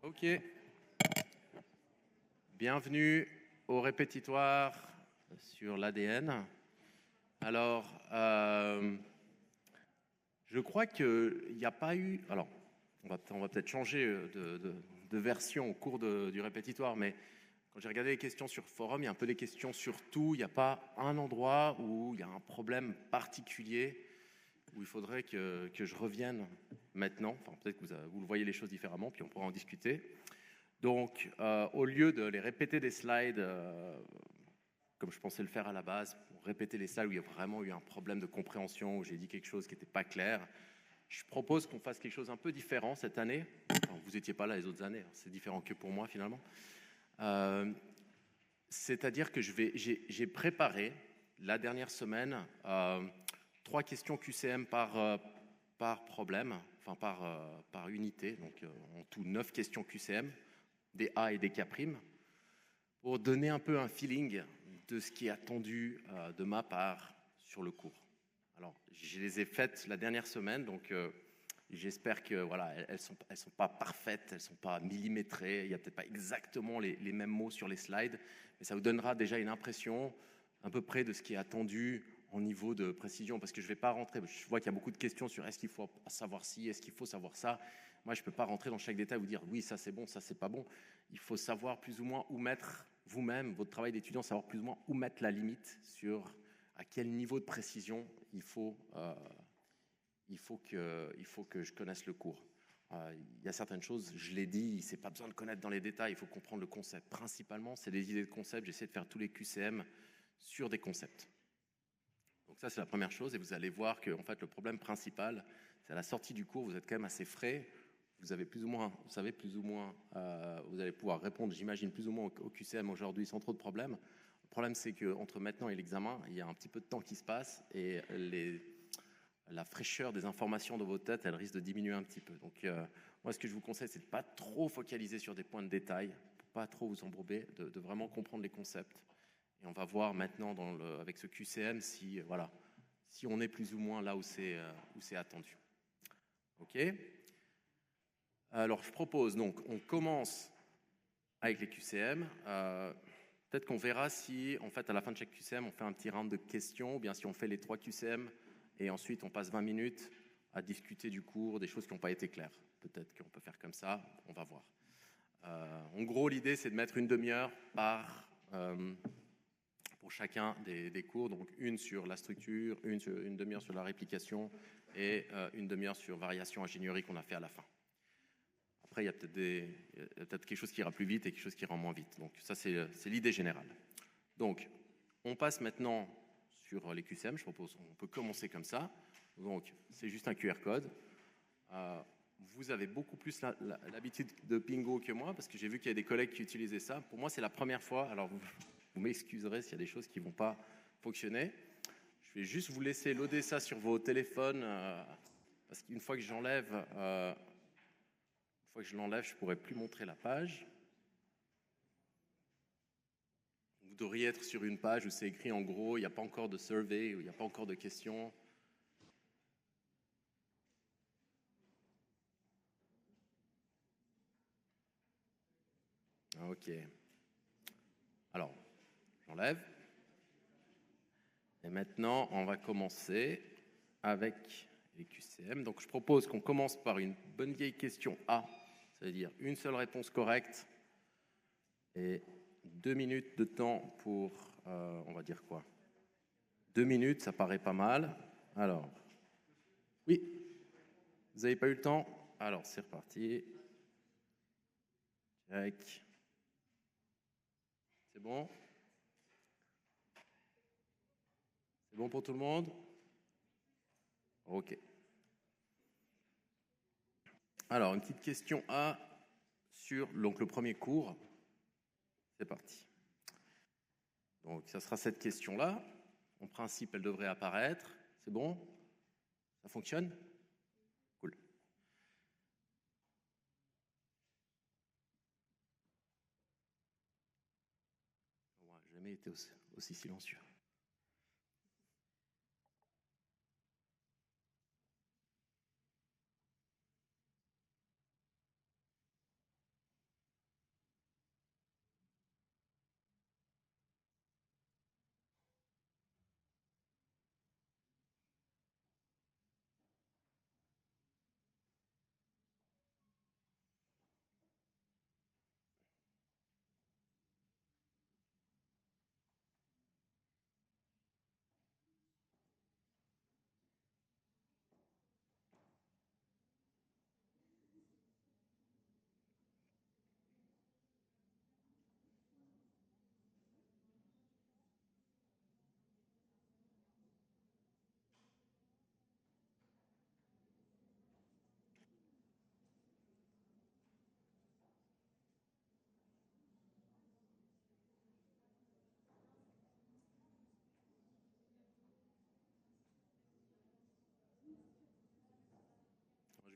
Ok, bienvenue au répétitoire sur l'ADN. Alors, je crois qu'il n'y a pas eu... Alors, on va peut-être changer de version au cours du répétitoire, mais quand j'ai regardé les questions sur le forum, il y a un peu des questions sur tout. Il n'y a pas un endroit où il y a un problème particulier où il faudrait que je revienne maintenant. Enfin, peut-être que vous le voyez les choses différemment, puis on pourra en discuter. Donc, au lieu de les répéter des slides, comme je pensais le faire à la base, pour répéter les slides où il y a vraiment eu un problème de compréhension, où j'ai dit quelque chose qui n'était pas clair, je propose qu'on fasse quelque chose un peu différent cette année. Enfin, vous n'étiez pas là les autres années, c'est différent que pour moi finalement. C'est-à-dire que j'ai préparé la dernière semaine 3 questions QCM par problème, enfin par unité, donc en tout 9 questions QCM, des A et des K', pour donner un peu un feeling de ce qui est attendu de ma part sur le cours. Alors, je les ai faites la dernière semaine, donc j'espère que voilà, elles sont pas parfaites, elles sont pas millimétrées, il n'y a peut-être pas exactement les mêmes mots sur les slides, mais ça vous donnera déjà une impression à peu près de ce qui est attendu en niveau de précision, parce que je ne vais pas rentrer, je vois qu'il y a beaucoup de questions sur est-ce qu'il faut savoir ci, est-ce qu'il faut savoir ça. Moi, je ne peux pas rentrer dans chaque détail et vous dire oui, ça c'est bon, ça c'est pas bon. Il faut savoir plus ou moins où mettre vous-même, votre travail d'étudiant, savoir plus ou moins où mettre la limite sur à quel niveau de précision il faut que je connaisse le cours. Il y a certaines choses, je l'ai dit, c'est pas besoin de connaître dans les détails, il faut comprendre le concept. Principalement, c'est des idées de concept. J'essaie de faire tous les QCM sur des concepts. Donc ça, c'est la première chose. Et vous allez voir que en fait, le problème principal, c'est à la sortie du cours, vous êtes quand même assez frais. Vous avez plus ou moins, vous savez plus ou moins, vous allez pouvoir répondre, j'imagine, plus ou moins au QCM aujourd'hui sans trop de problèmes. Le problème, c'est qu'entre maintenant et l'examen, il y a un petit peu de temps qui se passe et la fraîcheur des informations dans votre tête, elle risque de diminuer un petit peu. Donc, moi, ce que je vous conseille, c'est de ne pas trop focaliser sur des points de détail, pour pas trop vous embourber, de vraiment comprendre les concepts. Et on va voir maintenant avec ce QCM si on est plus ou moins là où c'est attendu. OK ? Alors, je propose, donc, on commence avec les QCM. Peut-être qu'on verra si, en fait, à la fin de chaque QCM, on fait un petit round de questions, ou bien si on fait les 3 QCM, et ensuite on passe 20 minutes à discuter du cours, des choses qui n'ont pas été claires. Peut-être qu'on peut faire comme ça, on va voir. En gros, l'idée, c'est de mettre une demi-heure pour chacun des cours, donc une sur la structure, une demi-heure sur la réplication, et une demi-heure sur variation ingénierie qu'on a fait à la fin. Après, il y a peut-être quelque chose qui ira plus vite et quelque chose qui ira moins vite. Donc ça, c'est l'idée générale. Donc, on passe maintenant sur les QCM. Je propose, on peut commencer comme ça. Donc, c'est juste un QR code. Vous avez beaucoup plus l'habitude de Pingo que moi, parce que j'ai vu qu'il y a des collègues qui utilisaient ça. Pour moi, c'est la première fois. Alors, vous m'excuserez s'il y a des choses qui ne vont pas fonctionner. Je vais juste vous laisser loader ça sur vos téléphones, parce qu'une fois que j'enlève... Une fois que je l'enlève, je ne pourrai plus montrer la page. Vous devriez être sur une page où c'est écrit en gros, il n'y a pas encore de survey, où il n'y a pas encore de questions. Ok. Alors, j'enlève. Et maintenant, on va commencer avec les QCM. Donc, je propose qu'on commence par une bonne vieille question A, c'est-à-dire une seule réponse correcte et 2 minutes de temps pour, on va dire quoi ? 2 minutes, ça paraît pas mal. Alors, oui, vous n'avez pas eu le temps ? Alors, c'est reparti. Check. C'est bon ? C'est bon pour tout le monde ? Ok. Alors, une petite question A sur donc, le premier cours. C'est parti. Donc, ça sera cette question-là. En principe, elle devrait apparaître. C'est bon ? Ça fonctionne ? Cool. On n'a jamais été aussi silencieux.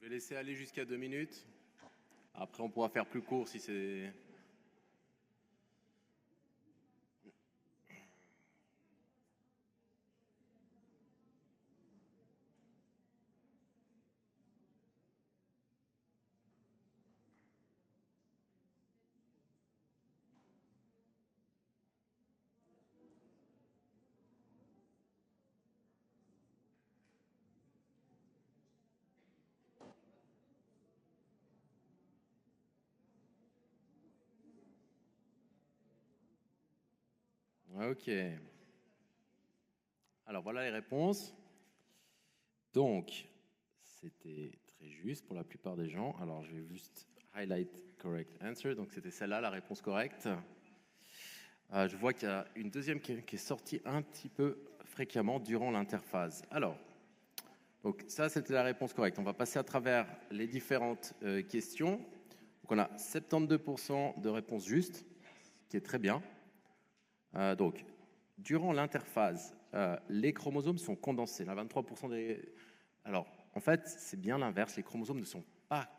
vais laisser aller jusqu'à 2 minutes. Après, on pourra faire plus court si c'est... Ok. Alors voilà les réponses. Donc, c'était très juste pour la plupart des gens. Alors, je vais juste highlight correct answer. Donc, c'était celle-là, la réponse correcte. Je vois qu'il y a une deuxième qui est sortie un petit peu fréquemment durant l'interphase. Alors, donc ça, c'était la réponse correcte. On va passer à travers les différentes questions. Donc, on a 72% de réponses justes, ce qui est très bien. Donc, durant l'interphase, les chromosomes sont condensés. Là, 23% des... Alors, en fait, c'est bien l'inverse. Les chromosomes ne sont pas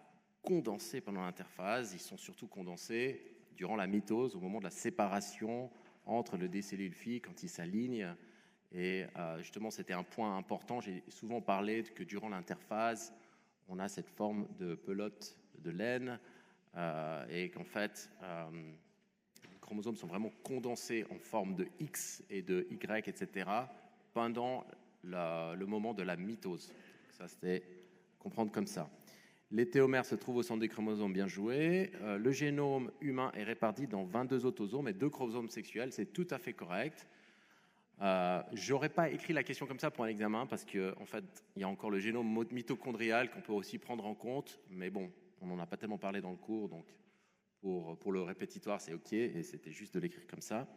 condensés pendant l'interphase. Ils sont surtout condensés durant la mitose, au moment de la séparation entre le décellule filles quand ils s'alignent. Et justement, c'était un point important. J'ai souvent parlé que durant l'interphase, on a cette forme de pelote de laine et qu'en fait, les chromosomes sont vraiment condensés en forme de X et de Y, etc., pendant le moment de la mitose. Ça, c'était comprendre comme ça. Les théomères se trouvent au centre des chromosomes, bien joué. Le génome humain est réparti dans 22 autosomes et 2 chromosomes sexuels. C'est tout à fait correct. J'aurais pas écrit la question comme ça pour un examen parce qu'en fait, il y a encore le génome mitochondrial qu'on peut aussi prendre en compte. Mais bon, on n'en a pas tellement parlé dans le cours, donc pour le répétitoire, c'est OK. Et c'était juste de l'écrire comme ça.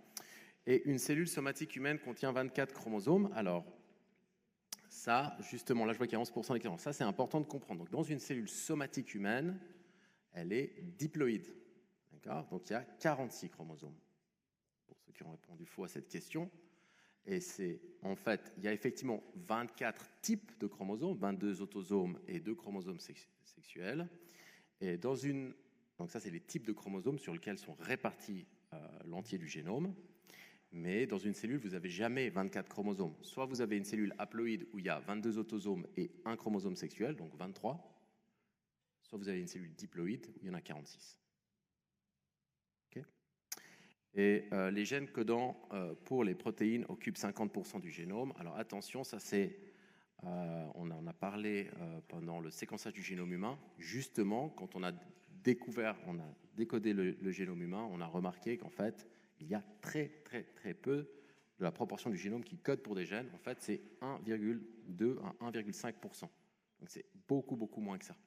Et une cellule somatique humaine contient 24 chromosomes. Alors, ça, justement, là, je vois qu'il y a 11% d'équivalence. Ça, c'est important de comprendre. Donc, dans une cellule somatique humaine, elle est diploïde. D'accord ? Donc, il y a 46 chromosomes. Pour ceux qui ont répondu faux à cette question. Et c'est, en fait, il y a effectivement 24 types de chromosomes, 22 autosomes et 2 chromosomes sexuels. Et dans une... Donc, ça, c'est les types de chromosomes sur lesquels sont répartis l'entier du génome. Mais dans une cellule, vous n'avez jamais 24 chromosomes. Soit vous avez une cellule haploïde où il y a 22 autosomes et un chromosome sexuel, donc 23. Soit vous avez une cellule diploïde où il y en a 46. Okay. Et les gènes codants pour les protéines occupent 50% du génome. Alors attention, ça c'est... on en a parlé pendant le séquençage du génome humain. Justement, quand on a décodé le génome humain, on a remarqué qu'en fait, il y a très peu de la proportion du génome qui code pour des gènes. En fait, c'est 1,2 à 1,5%. Donc, c'est beaucoup moins que ça.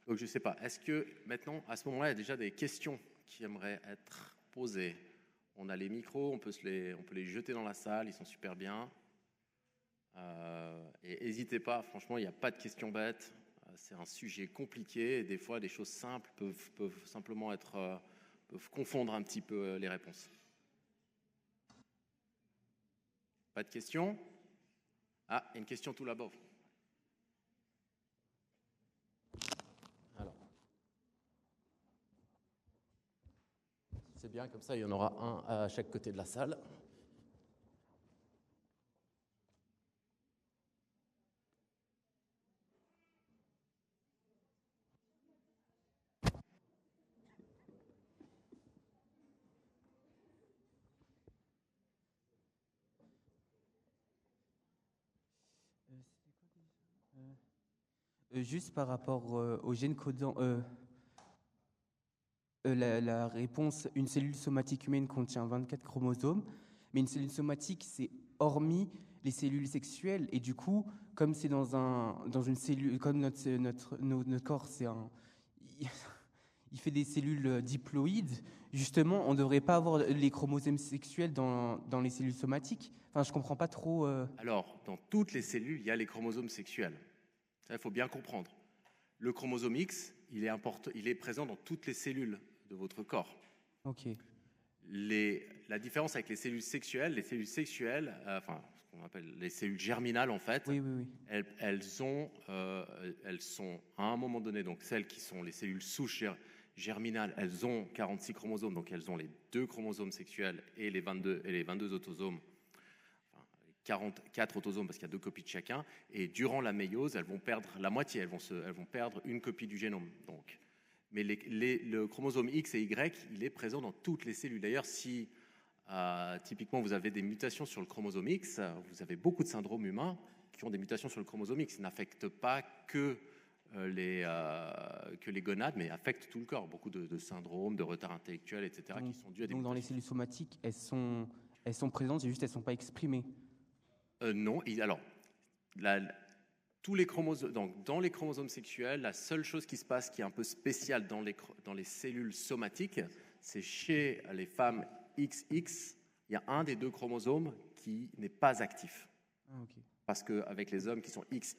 Donc, je ne sais pas. Est-ce que maintenant, à ce moment-là, il y a déjà des questions qui aimeraient être posées? On a les micros, on peut les jeter dans la salle, ils sont super bien. Et n'hésitez pas, franchement, il n'y a pas de questions bêtes. C'est un sujet compliqué et des fois, des choses simples peuvent simplement être... peuvent confondre un petit peu les réponses. Pas de questions? Ah, une question tout là-bas. Alors. C'est bien, comme ça, il y en aura un à chaque côté de la salle. Juste par rapport au gène codant, la réponse, une cellule somatique humaine contient 24 chromosomes, mais une cellule somatique, c'est hormis les cellules sexuelles. Et du coup, comme c'est dans une cellule, comme notre corps, il fait des cellules diploïdes, justement, on ne devrait pas avoir les chromosomes sexuels dans les cellules somatiques. Enfin, je ne comprends pas trop... Alors, dans toutes les cellules, il y a les chromosomes sexuels. Ça, il faut bien comprendre. Le chromosome X, il est présent dans toutes les cellules de votre corps. Ok. La différence avec les cellules sexuelles, enfin, ce qu'on appelle les cellules germinales, en fait, Oui, oui, oui. elles sont à un moment donné, donc celles qui sont les cellules souches germinales, elles ont 46 chromosomes, donc elles ont les 2 chromosomes sexuels et les 22 autosomes, enfin, 44 autosomes parce qu'il y a 2 copies de chacun, et durant la méiose, elles vont perdre la moitié, elles vont perdre une copie du génome. Donc, mais le chromosome X et Y, il est présent dans toutes les cellules. D'ailleurs, si typiquement vous avez des mutations sur le chromosome X, vous avez beaucoup de syndromes humains qui ont des mutations sur le chromosome X. Ils n'affectent pas que les gonades, mais affectent tout le corps. Beaucoup de syndromes, de retard intellectuel, etc., qui sont dus à des Donc dans les mutations. cellules somatiques, elles sont présentes, c'est juste elles ne sont pas exprimées. Non, alors, tous les chromosomes, donc dans les chromosomes sexuels, la seule chose qui se passe qui est un peu spéciale dans les cellules somatiques, c'est chez les femmes XX, il y a un des 2 chromosomes qui n'est pas actif. Ah, ok. Parce qu'avec les hommes qui sont XY,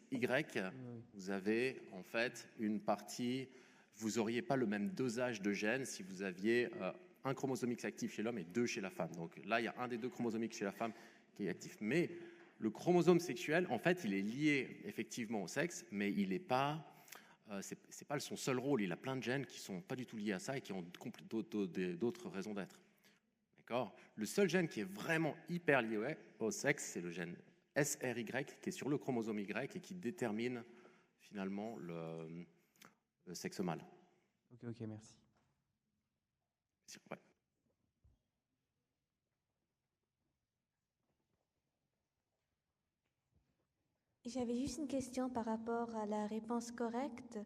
vous avez en fait une partie, vous n'auriez pas le même dosage de gènes si vous aviez un chromosome X actif chez l'homme et 2 chez la femme. Donc là, il y a un des 2 chromosomes X chez la femme qui est actif. Mais le chromosome sexuel, en fait, il est lié effectivement au sexe, mais il n'est pas, c'est pas son seul rôle. Il a plein de gènes qui ne sont pas du tout liés à ça et qui ont d'autres raisons d'être. D'accord ? Le seul gène qui est vraiment hyper lié au sexe, c'est le gène SRY qui est sur le chromosome Y et qui détermine finalement le sexe mâle. Ok, merci. Ouais. J'avais juste une question par rapport à la réponse correcte.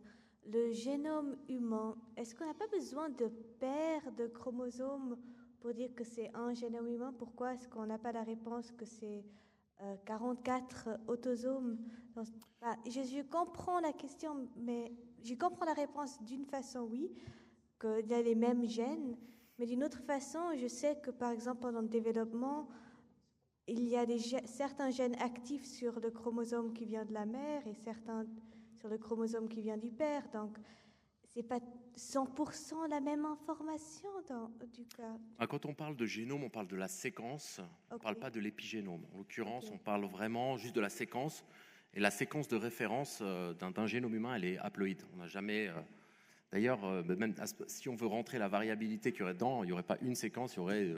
Le génome humain, est-ce qu'on n'a pas besoin de paires de chromosomes pour dire que c'est un génome humain? Pourquoi est-ce qu'on n'a pas la réponse que c'est 44 autosomes? Je comprends la question, mais je comprends la réponse d'une façon, oui, qu'il y a les mêmes gènes, mais d'une autre façon, je sais que par exemple pendant le développement, il y a certains gènes actifs sur le chromosome qui vient de la mère et certains sur le chromosome qui vient du père. Donc, c'est pas 100% la même information du cas. Quand on parle de génome, on parle de la séquence, on ne parle pas de l'épigénome. En l'occurrence, on parle vraiment juste de la séquence. Et la séquence de référence d'un génome humain, elle est haploïde. On n'a jamais... D'ailleurs, même si on veut rentrer la variabilité qu'il y aurait dedans, il n'y aurait pas une séquence, il y aurait,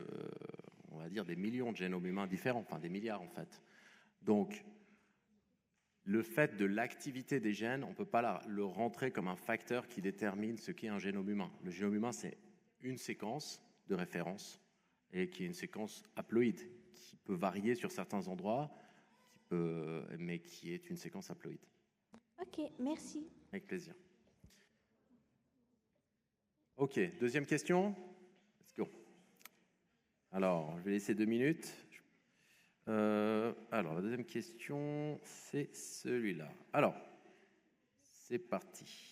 on va dire, des millions de génomes humains différents, enfin des milliards en fait. Donc, le fait de l'activité des gènes, on ne peut pas le rentrer comme un facteur qui détermine ce qu'est un génome humain. Le génome humain, c'est une séquence de référence et qui est une séquence haploïde qui peut varier sur certains endroits, mais qui est une séquence haploïde. Ok, merci. Avec plaisir. Ok, deuxième question. Let's go. Alors, je vais laisser 2 minutes. Alors, la deuxième question, c'est celui-là. Alors, c'est parti.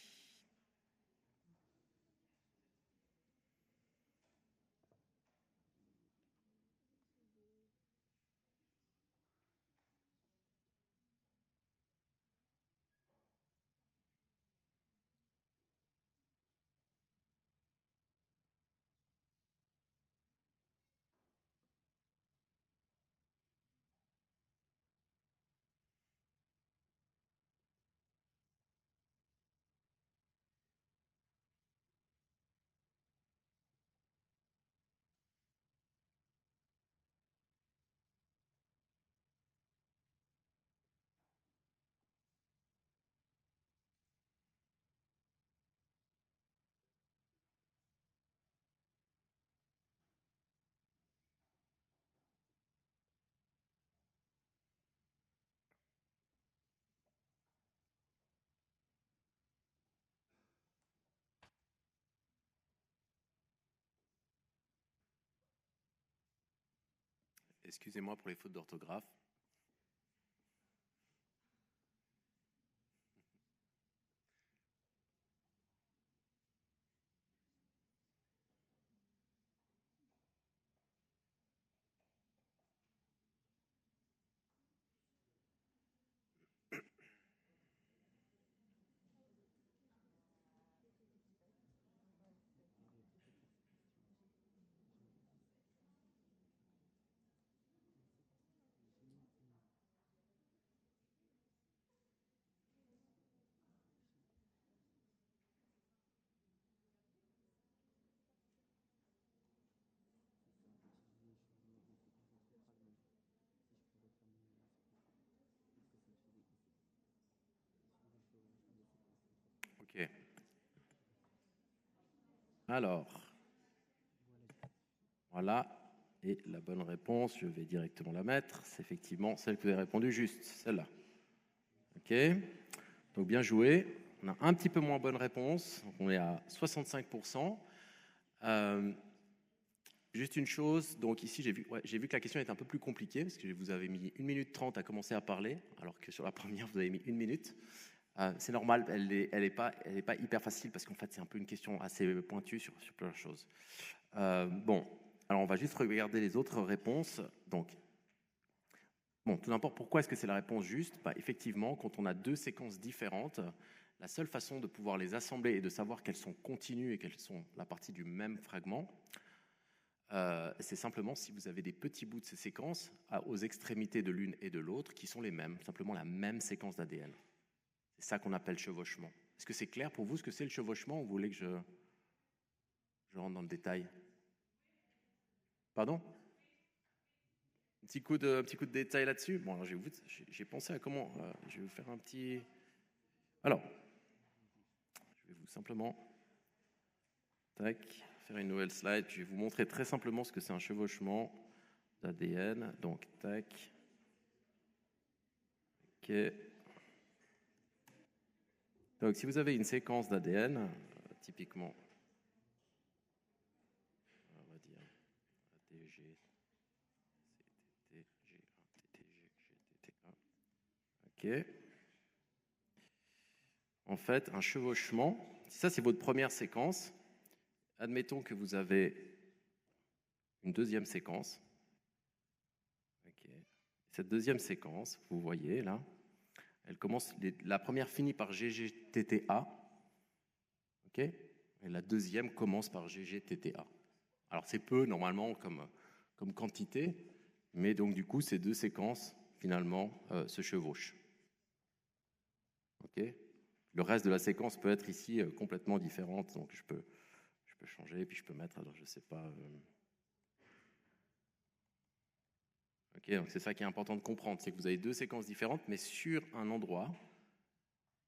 Excusez-moi pour les fautes d'orthographe. Alors, voilà. Et la bonne réponse, je vais directement la mettre, c'est effectivement celle que vous avez répondu juste, celle-là. OK. Donc, bien joué. On a un petit peu moins bonne réponse. Donc, on est à 65%. Juste une chose. Donc, ici, j'ai vu que la question était un peu plus compliquée parce que vous avez mis 1 minute 30 à commencer à parler, alors que sur la première, vous avez mis 1 minute. C'est normal, elle est pas hyper facile parce qu'en fait, c'est un peu une question assez pointue sur plein de choses. Bon, alors on va juste regarder les autres réponses. Donc, bon, tout d'abord, pourquoi est-ce que c'est la réponse juste? Effectivement, quand on a deux séquences différentes, la seule façon de pouvoir les assembler et de savoir qu'elles sont continues et qu'elles sont la partie du même fragment, c'est simplement si vous avez des petits bouts de ces séquences aux extrémités de l'une et de l'autre qui sont les mêmes, simplement la même séquence d'ADN. C'est ça qu'on appelle chevauchement. Est-ce que c'est clair pour vous ce que c'est le chevauchement ou vous voulez que je rentre dans le détail? Pardon? Un petit coup de détail là-dessus. Bon, alors j'ai pensé à comment. Je vais vous faire un petit. Alors, je vais vous simplement faire une nouvelle slide. Je vais vous montrer très simplement ce que c'est un chevauchement d'ADN. Donc, tac. OK. Donc, si vous avez une séquence d'ADN, typiquement, on va dire ATG, CTT, G1, TTG, GTT1. OK. En fait, un chevauchement, ça c'est votre première séquence. Admettons que vous avez une deuxième séquence. Okay. Cette deuxième séquence, vous voyez là, elle commence, la première finit par GGTTA, okay, et la deuxième commence par GGTTA. Alors c'est peu normalement comme quantité, mais donc du coup ces deux séquences finalement se chevauchent. Okay. Le reste de la séquence peut être ici complètement différente, donc je peux changer, et puis je peux mettre, alors je ne sais pas. Ok, donc c'est ça qui est important de comprendre, c'est que vous avez deux séquences différentes, mais sur un endroit,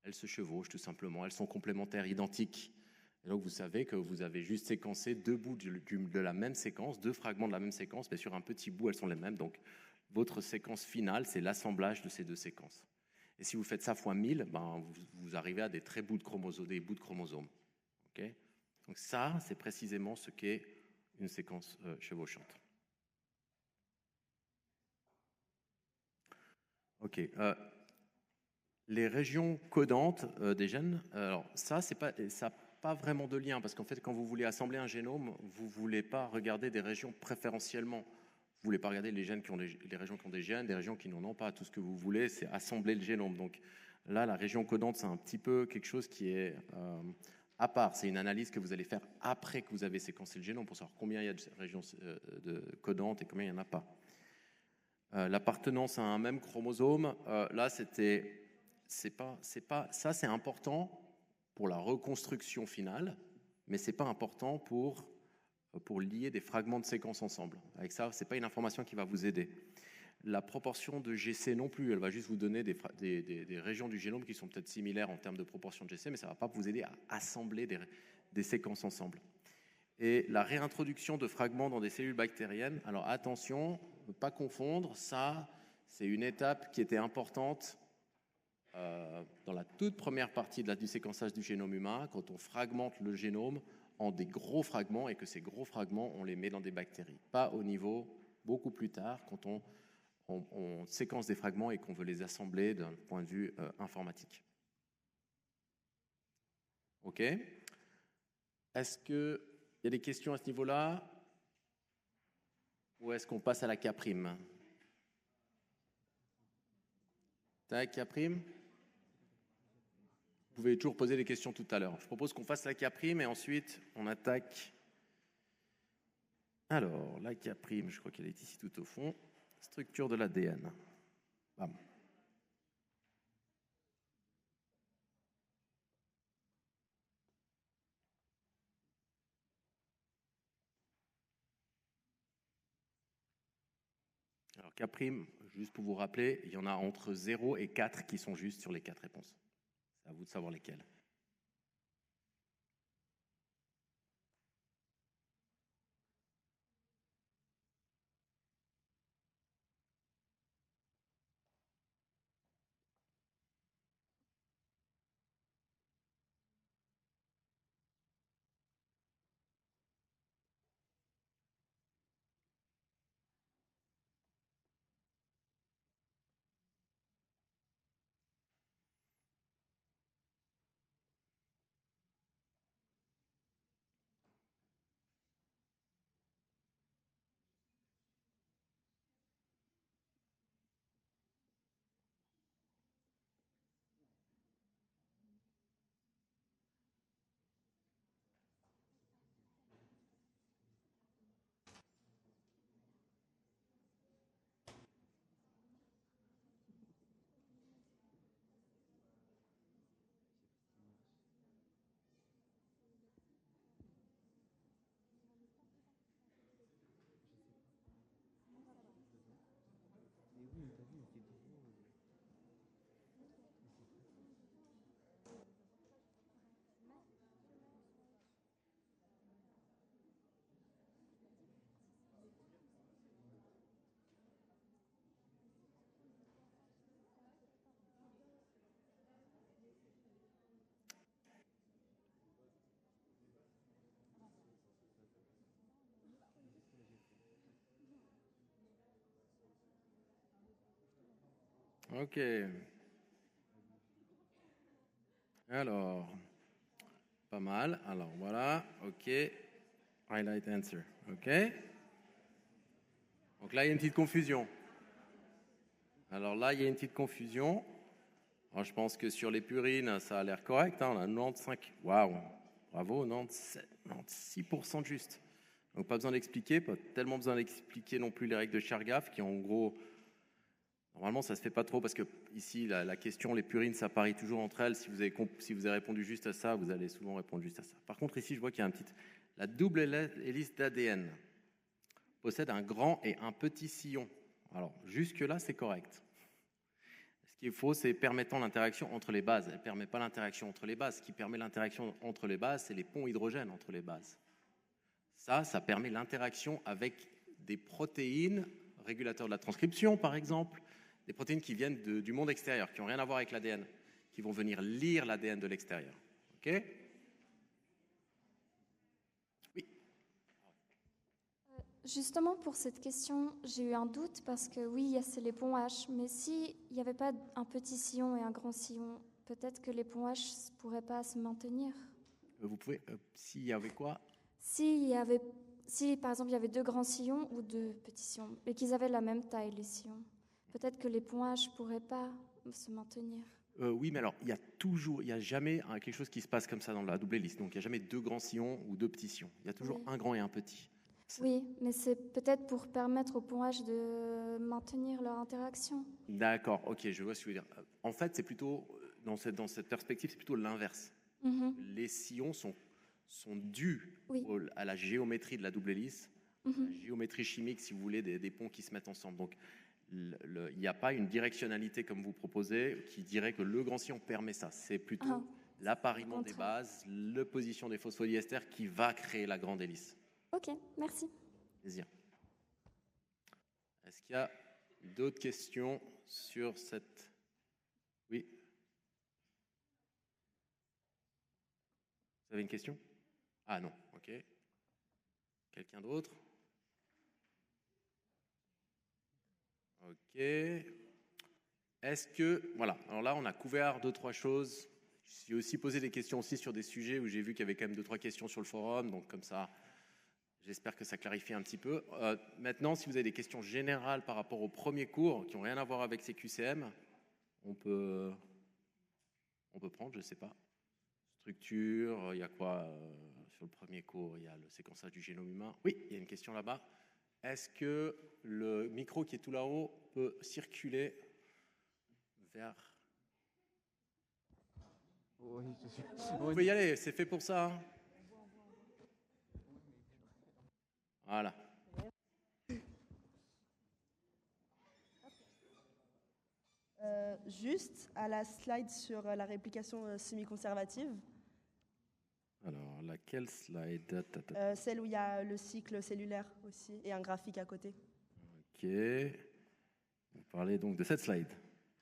elles se chevauchent tout simplement, elles sont complémentaires, identiques. Et donc vous savez que vous avez juste séquencé deux bouts de la même séquence, deux fragments de la même séquence, mais sur un petit bout, elles sont les mêmes. Donc votre séquence finale, c'est l'assemblage de ces deux séquences. Et si vous faites ça fois 1000, vous arrivez à des bouts de chromosomes. Okay, donc ça, c'est précisément ce qu'est une séquence chevauchante. Ok. Les régions codantes des gènes, alors ça n'a pas vraiment de lien, parce qu'en fait, quand vous voulez assembler un génome, vous ne voulez pas regarder des régions préférentiellement. Vous ne voulez pas regarder les régions qui ont des gènes, des régions qui n'en ont pas. Tout ce que vous voulez, c'est assembler le génome. Donc là, la région codante, c'est un petit peu quelque chose qui est à part. C'est une analyse que vous allez faire après que vous avez séquencé le génome pour savoir combien il y a de régions codantes et combien il n'y en a pas. L'appartenance à un même chromosome, là, c'est important pour la reconstruction finale, mais c'est pas important pour lier des fragments de séquences ensemble. Avec ça, c'est pas une information qui va vous aider. La proportion de GC non plus, elle va juste vous donner des régions du génome qui sont peut-être similaires en termes de proportion de GC, mais ça va pas vous aider à assembler des séquences ensemble. Et la réintroduction de fragments dans des cellules bactériennes, alors attention, ne pas confondre, ça, c'est une étape qui était importante dans la toute première partie du séquençage du génome humain, quand on fragmente le génome en des gros fragments et que ces gros fragments, on les met dans des bactéries. Pas au niveau beaucoup plus tard, quand on séquence des fragments et qu'on veut les assembler d'un point de vue informatique. OK? Est-ce qu'il y a des questions à ce niveau-là? Ou est-ce qu'on passe à la K'? Tac, K'? Vous pouvez toujours poser des questions tout à l'heure. Je propose qu'on fasse la K' et ensuite on attaque. Alors, la K', je crois qu'elle est ici tout au fond. Structure de l'ADN. Bam. Alors, K', juste pour vous rappeler, il y en a entre 0 et 4 qui sont justes sur les 4 réponses. C'est à vous de savoir lesquelles. Ok. Alors, pas mal. Alors, voilà. Ok. Highlight answer. Ok. Donc là, il y a une petite confusion. Alors là, il y a une petite confusion. Alors, je pense que sur les purines, ça a l'air correct. Hein, on a 95. Waouh. Bravo, 96% de juste. Donc, pas besoin d'expliquer. Pas tellement besoin d'expliquer non plus les règles de Chargaff, qui en gros. Normalement, ça ne se fait pas trop parce que ici, la question, les purines, ça parie toujours entre elles. Si vous avez répondu juste à ça, vous allez souvent répondre juste à ça. Par contre, ici, je vois qu'il y a un petit... La double hélice d'ADN possède un grand et un petit sillon. Alors, jusque-là, c'est correct. Ce qu'il faut, c'est permettant l'interaction entre les bases. Elle ne permet pas l'interaction entre les bases. Ce qui permet l'interaction entre les bases, c'est les ponts hydrogènes entre les bases. Ça permet l'interaction avec des protéines, régulateurs de la transcription, par exemple, des protéines qui viennent du monde extérieur, qui n'ont rien à voir avec l'ADN, qui vont venir lire l'ADN de l'extérieur. OK ? Oui. Justement, pour cette question, j'ai eu un doute parce que oui, c'est les ponts H, mais s'il n'y avait pas un petit sillon et un grand sillon, peut-être que les ponts H ne pourraient pas se maintenir. Vous pouvez, s'il y avait quoi ? Si, par exemple, il y avait 2 grands sillons ou 2 petits sillons, et qu'ils avaient la même taille, les sillons, peut-être que les ponts H ne pourraient pas se maintenir. Oui, mais alors, il n'y a jamais quelque chose qui se passe comme ça dans la double hélice. Donc, il n'y a jamais 2 grands sillons ou 2 petits sillons. Il y a toujours Oui. un grand et un petit. Oui, mais c'est peut-être pour permettre aux ponts H de maintenir leur interaction. D'accord, ok, je vois ce que vous voulez dire. En fait, c'est plutôt, dans cette perspective, c'est plutôt l'inverse. Les sillons sont dus à la géométrie de la double hélice, la géométrie chimique, si vous voulez, des ponts qui se mettent ensemble. Donc, il n'y a pas une directionnalité comme vous proposez qui dirait que le grand sillon permet ça. C'est plutôt l'appariement des bases, la position des phosphodiesters qui va créer la grande hélice. Ok, merci. Plaisir. Est-ce qu'il y a d'autres questions sur cette... Oui. Vous avez une question ? Ah non, ok. Quelqu'un d'autre ? Ok. Est-ce que... Voilà, alors là, on a couvert 2-3 choses. J'ai aussi posé des questions aussi sur des sujets où j'ai vu qu'il y avait quand même 2-3 questions sur le forum, donc comme ça... J'espère que ça clarifie un petit peu. Maintenant, si vous avez des questions générales par rapport au premier cours, qui n'ont rien à voir avec ces QCM, on peut prendre, je ne sais pas. Structure, il y a quoi sur le premier cours? Il y a le séquençage du génome humain. Oui, il y a une question là-bas. Est-ce que le micro qui est tout là-haut peut circuler vers... Oui, Vous pouvez y aller, c'est fait pour ça. Hein. Voilà. Juste à la slide sur la réplication semi-conservative. Alors, laquelle slide? Celle où il y a le cycle cellulaire aussi et un graphique à côté. Ok. Vous parlez donc de cette slide.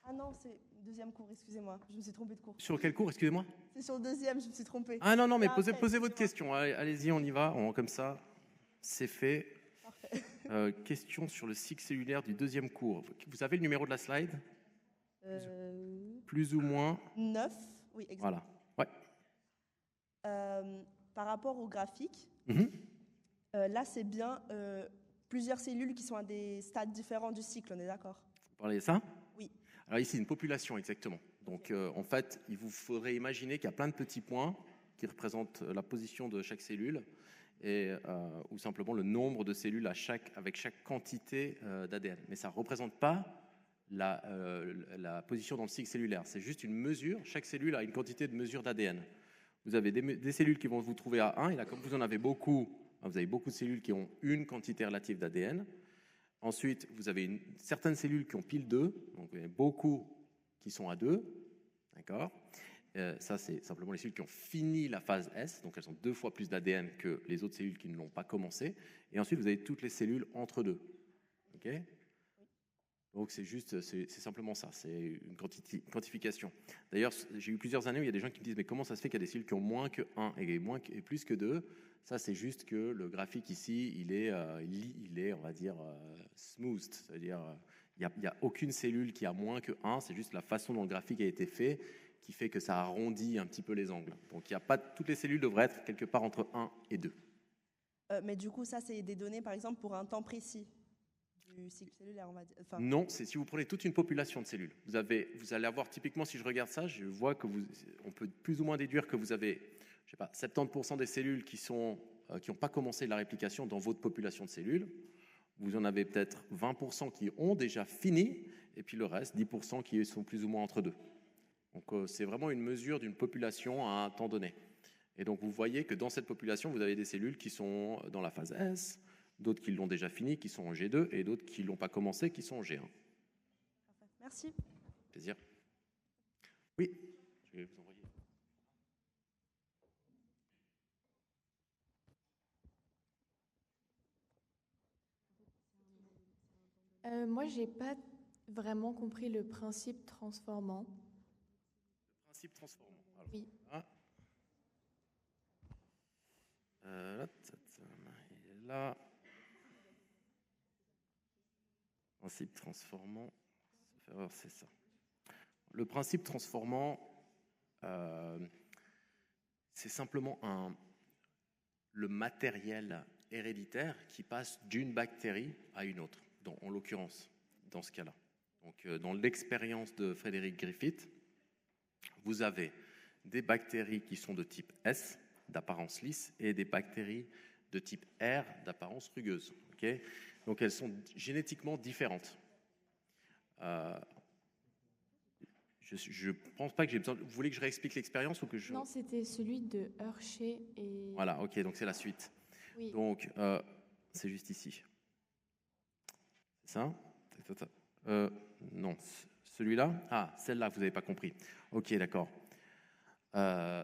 Ah non, c'est le deuxième cours, excusez-moi. Je me suis trompée de cours. Sur quel cours, excusez-moi? C'est sur le deuxième, je me suis trompée. Ah non, mais posez votre question. Allez-y, on y va. Comme ça, c'est fait. Question sur le cycle cellulaire du deuxième cours. Vous avez le numéro de la slide? Plus ou moins 9, oui, exactement. Voilà. Ouais. Par rapport au graphique, là, c'est bien plusieurs cellules qui sont à des stades différents du cycle, on est d'accord? Vous parlez de ça? Oui. Alors ici, une population, exactement. Donc, en fait, il vous faudrait imaginer qu'il y a plein de petits points qui représentent la position de chaque cellule et, ou simplement le nombre de cellules avec chaque quantité d'ADN. Mais ça ne représente pas la position dans le cycle cellulaire. C'est juste une mesure. Chaque cellule a une quantité de mesure d'ADN. Vous avez des cellules qui vont vous trouver à 1, et là, comme vous en avez beaucoup, vous avez beaucoup de cellules qui ont une quantité relative d'ADN. Ensuite, vous avez certaines cellules qui ont pile 2, donc vous avez beaucoup qui sont à 2. D'accord ? Ça, c'est simplement les cellules qui ont fini la phase S, donc elles ont 2 fois plus d'ADN que les autres cellules qui ne l'ont pas commencé. Et ensuite, vous avez toutes les cellules entre deux. Ok ? Donc c'est simplement ça, c'est une quantification. D'ailleurs, j'ai eu plusieurs années où il y a des gens qui me disent « mais comment ça se fait qu'il y a des cellules qui ont moins que 1 et plus que 2 ?» Ça, c'est juste que le graphique ici, il est on va dire, smooth, c'est-à-dire Il n'y a aucune cellule qui a moins que 1, c'est juste la façon dont le graphique a été fait qui fait que ça arrondit un petit peu les angles. Donc il y a pas, toutes les cellules devraient être quelque part entre 1 et 2. Mais du coup, ça, c'est des données, par exemple, pour un temps précis du cycle cellulaire, on va dire. Enfin, Non, c'est si vous prenez toute une population de cellules. Vous allez avoir, typiquement, si je regarde ça, je vois que on peut plus ou moins déduire que vous avez, je sais pas, 70% des cellules qui n'ont pas commencé la réplication dans votre population de cellules. Vous en avez peut-être 20% qui ont déjà fini, et puis le reste, 10% qui sont plus ou moins entre deux. Donc c'est vraiment une mesure d'une population à un temps donné. Et donc vous voyez que dans cette population, vous avez des cellules qui sont dans la phase S, d'autres qui l'ont déjà fini, qui sont en G2, et d'autres qui ne l'ont pas commencé, qui sont en G1. merci. Plaisir. Oui, je vais vous envoyer. Moi, j'ai pas vraiment compris le principe transformant. Le principe transformant. Alors, Oui. Il est là. Principe transformant, c'est ça. Le principe transformant, c'est simplement le matériel héréditaire qui passe d'une bactérie à une autre, en l'occurrence, dans ce cas-là. Donc, dans l'expérience de Frédéric Griffith, vous avez des bactéries qui sont de type S, d'apparence lisse, et des bactéries de type R, d'apparence rugueuse. Okay, donc, elles sont génétiquement différentes. Je ne pense pas que j'ai besoin... Vous voulez que je réexplique l'expérience ou que je... Non, c'était celui de Hershey et... Voilà, ok, donc c'est la suite. Oui. Donc, c'est juste ici. C'est ça? Non, celui-là? Ah, celle-là, vous n'avez pas compris. Ok, d'accord.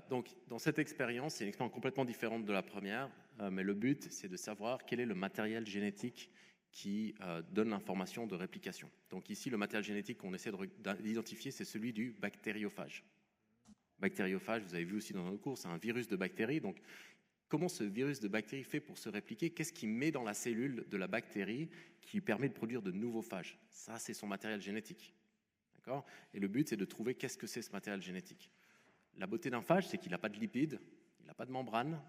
Donc, dans cette expérience, c'est une expérience complètement différente de la première, mais le but, c'est de savoir quel est le matériel génétique qui donne l'information de réplication. Donc ici, le matériel génétique qu'on essaie d'identifier, c'est celui du bactériophage. Bactériophage, vous avez vu aussi dans notre cours, c'est un virus de bactéries. Donc, comment ce virus de bactéries fait pour se répliquer? Qu'est-ce qu'il met dans la cellule de la bactérie qui permet de produire de nouveaux phages? Ça, c'est son matériel génétique. D'accord? Et le but, c'est de trouver qu'est-ce que c'est ce matériel génétique. La beauté d'un phage, c'est qu'il n'a pas de lipides, il n'a pas de membrane.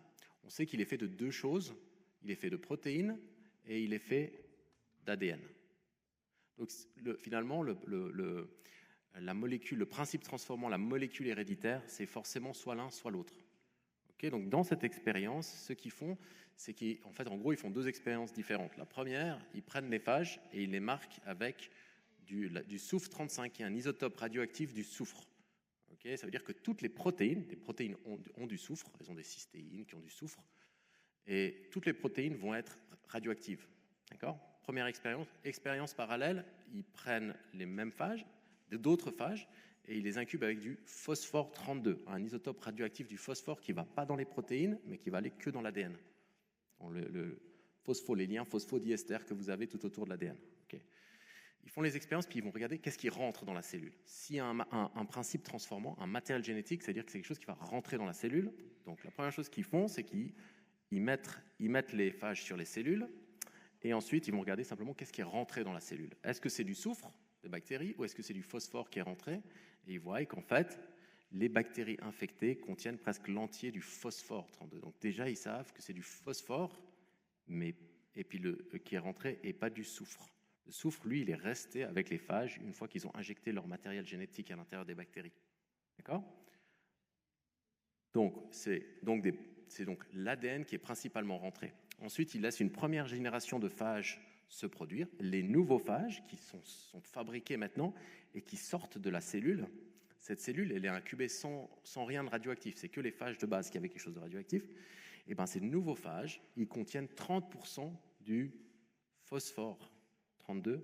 On sait qu'il est fait de deux choses. Il est fait de protéines et il est fait d'ADN. Donc, finalement, la molécule, le principe transformant la molécule héréditaire, c'est forcément soit l'un, soit l'autre. Okay, donc, dans cette expérience, ce qu'ils font, c'est qu'en fait, en gros, ils font deux expériences différentes. La première, ils prennent les phages et ils les marquent avec du soufre 35, qui est un isotope radioactif du soufre. Okay, ça veut dire que toutes les protéines ont du soufre, elles ont des cystéines qui ont du soufre, et toutes les protéines vont être radioactives. D'accord ? Première expérience parallèle, ils prennent les mêmes phages, d'autres phages, et ils les incubent avec du phosphore 32, un isotope radioactif du phosphore qui ne va pas dans les protéines, mais qui va aller que dans l'ADN. Les liens phosphodiester que vous avez tout autour de l'ADN. Okay. Ils font les expériences, puis ils vont regarder qu'est-ce qui rentre dans la cellule. S'il y a un principe transformant, un matériel génétique, c'est-à-dire que c'est quelque chose qui va rentrer dans la cellule. Donc la première chose qu'ils font, c'est qu'ils mettent les phages sur les cellules, et ensuite ils vont regarder simplement qu'est-ce qui est rentré dans la cellule. Est-ce que c'est du soufre de bactéries ou est-ce que c'est du phosphore qui est rentré? Et ils voient qu'en fait, les bactéries infectées contiennent presque l'entier du phosphore 32. Donc déjà, ils savent que c'est du phosphore, et puis qui est rentré et pas du soufre. Le soufre, lui, il est resté avec les phages une fois qu'ils ont injecté leur matériel génétique à l'intérieur des bactéries. D'accord? Donc, c'est donc l'ADN qui est principalement rentré. Ensuite, ils laissent une première génération de phages se produire. Les nouveaux phages qui sont fabriqués maintenant et qui sortent de la cellule. Cette cellule, elle est incubée sans rien de radioactif. C'est que les phages de base qui avaient quelque chose de radioactif. Et bien, ces nouveaux phages, ils contiennent 30% du phosphore 32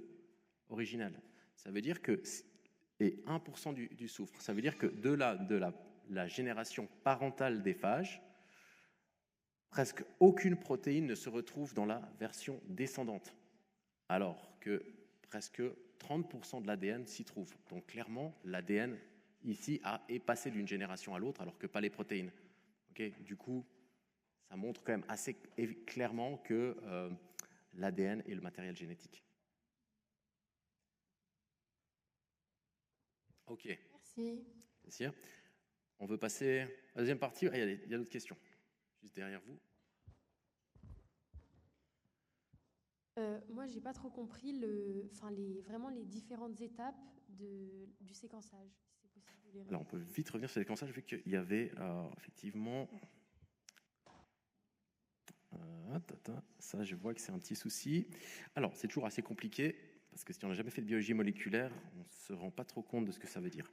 original. Ça veut dire que, et 1% du soufre. Ça veut dire que de la génération parentale des phages, presque aucune protéine ne se retrouve dans la version descendante, alors que presque 30% de l'ADN s'y trouve. Donc clairement, l'ADN ici est passé d'une génération à l'autre, alors que pas les protéines. Okay, du coup, ça montre quand même assez clairement que l'ADN est le matériel génétique. Ok. Merci. Plaisir. On veut passer à la deuxième partie. Ah, il y a d'autres questions. Juste derrière vous. Moi, j'ai pas trop compris vraiment les différentes étapes du séquençage. Si c'est possible de les Alors, on peut vite revenir sur les séquençages, vu qu'il y avait effectivement... ça, je vois que c'est un petit souci. Alors, c'est toujours assez compliqué, parce que si on n'a jamais fait de biologie moléculaire, on ne se rend pas trop compte de ce que ça veut dire.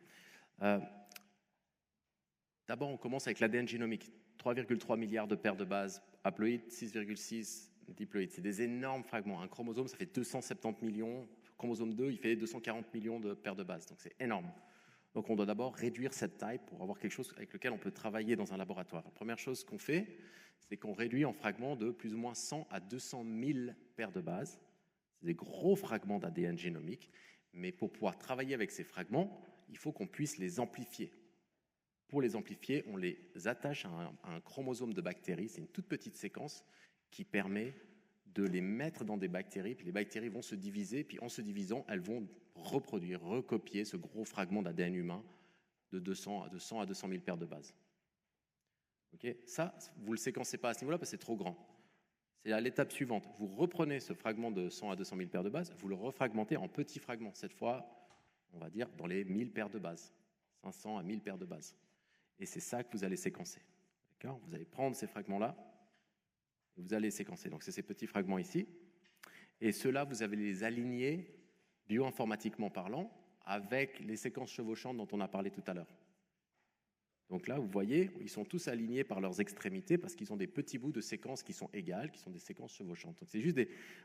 D'abord, on commence avec l'ADN génomique. 3,3 milliards de paires de bases haploïdes, 6,6 diploïdes. C'est des énormes fragments. Un chromosome, ça fait 270 millions. Chromosome 2, il fait 240 millions de paires de bases. Donc, c'est énorme. Donc, on doit d'abord réduire cette taille pour avoir quelque chose avec lequel on peut travailler dans un laboratoire. La première chose qu'on fait, c'est qu'on réduit en fragments de plus ou moins 100 à 200 000 paires de bases. C'est des gros fragments d'ADN génomique. Mais pour pouvoir travailler avec ces fragments, il faut qu'on puisse les amplifier. Pour les amplifier, on les attache à un chromosome de bactéries. C'est une toute petite séquence qui permet de les mettre dans des bactéries, puis les bactéries vont se diviser, puis en se divisant, elles vont reproduire, recopier ce gros fragment d'ADN humain de 200 à 200 000 paires de bases. Okay, ça, vous ne le séquencez pas à ce niveau-là parce que c'est trop grand. C'est à l'étape suivante. Vous reprenez ce fragment de 100 à 200 000 paires de bases, vous le refragmentez en petits fragments. Cette fois, on va dire dans les 1000 paires de bases, 500 à 1000 paires de bases. Et c'est ça que vous allez séquencer. D'accord ? Vous allez prendre ces fragments-là, et vous allez les séquencer. Donc c'est ces petits fragments ici. Et ceux-là, vous allez les aligner bioinformatiquement parlant avec les séquences chevauchantes dont on a parlé tout à l'heure. Donc là, vous voyez, ils sont tous alignés par leurs extrémités parce qu'ils ont des petits bouts de séquences qui sont égales, qui sont des séquences chevauchantes. Donc c'est juste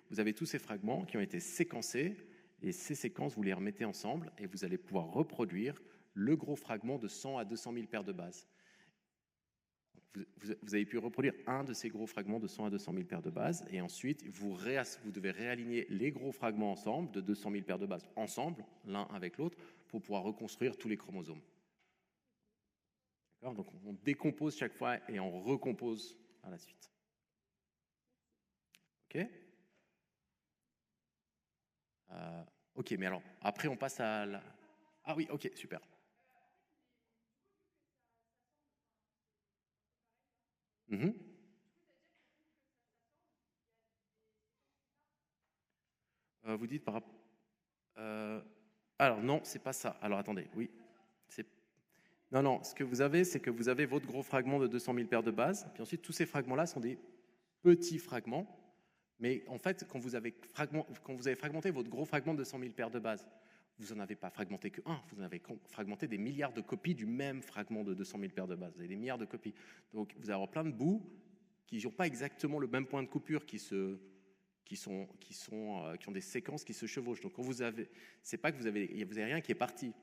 vous avez tous ces fragments qui ont été séquencés et ces séquences, vous les remettez ensemble et vous allez pouvoir reproduire le gros fragment de 100 à 200 000 paires de bases. Vous avez pu reproduire un de ces gros fragments de 100 à 200 000 paires de bases et ensuite vous devez réaligner les gros fragments ensemble de 200 000 paires de bases ensemble, l'un avec l'autre, pour pouvoir reconstruire tous les chromosomes. D'accord ? Donc on décompose chaque fois et on recompose à la suite. Ok ? Ok, mais alors après on passe à la... Ah oui, ok, super. Vous dites par rapport... alors non, c'est pas ça. Alors attendez, oui. Non, ce que vous avez, c'est que vous avez votre gros fragment de 200 000 paires de bases, puis ensuite tous ces fragments-là sont des petits fragments, mais en fait, quand vous avez fragmenté votre gros fragment de 100 000 paires de bases, vous n'en avez pas fragmenté que un, vous en avez fragmenté des milliards de copies du même fragment de 200 000 paires de bases. Vous avez des milliards de copies. Donc, vous allez avoir plein de bouts qui n'ont pas exactement le même point de coupure, qui ont des séquences qui se chevauchent. Donc, quand c'est pas que vous avez rien qui est parti.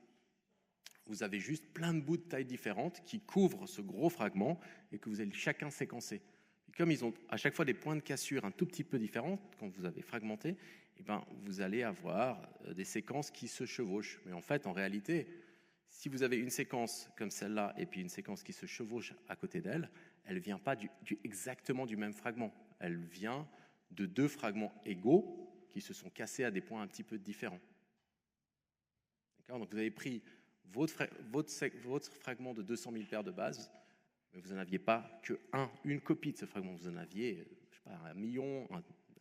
Vous avez juste plein de bouts de tailles différentes qui couvrent ce gros fragment et que vous allez chacun séquencer. Et comme ils ont à chaque fois des points de cassure un tout petit peu différents, quand vous avez fragmenté, vous allez avoir des séquences qui se chevauchent. Mais en fait, en réalité, si vous avez une séquence comme celle-là et puis une séquence qui se chevauche à côté d'elle, elle ne vient pas exactement du même fragment. Elle vient de deux fragments égaux qui se sont cassés à des points un petit peu différents. D'accord ? Donc vous avez pris votre fragment de 200 000 paires de bases, mais vous n'en aviez pas qu'une copie de ce fragment. Vous en aviez, je sais pas, 1 million,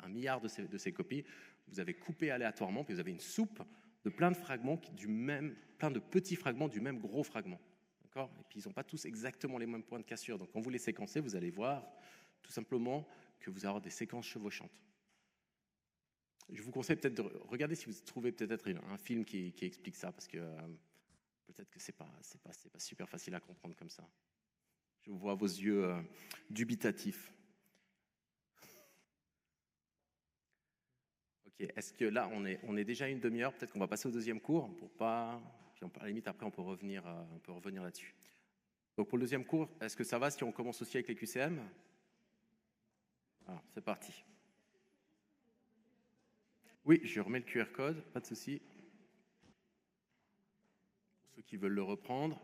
1 milliard de ces copies. Vous avez coupé aléatoirement, puis vous avez une soupe de plein de fragments plein de petits fragments du même gros fragment. D'accord ? Et puis ils n'ont pas tous exactement les mêmes points de cassure. Donc quand vous les séquencez, vous allez voir tout simplement que vous allez avoir des séquences chevauchantes. Je vous conseille peut-être de regarder si vous trouvez peut-être un film qui explique ça, parce que peut-être que c'est pas super facile à comprendre comme ça. Je vois vos yeux dubitatifs. Ok, est-ce que là, on est déjà à une demi-heure, peut-être qu'on va passer au deuxième cours, pour pas... Puis à la limite, après, on peut revenir là-dessus. Donc pour le deuxième cours, est-ce que ça va si on commence aussi avec les QCM ? Alors, c'est parti. Oui, je remets le QR code, pas de souci. Pour ceux qui veulent le reprendre.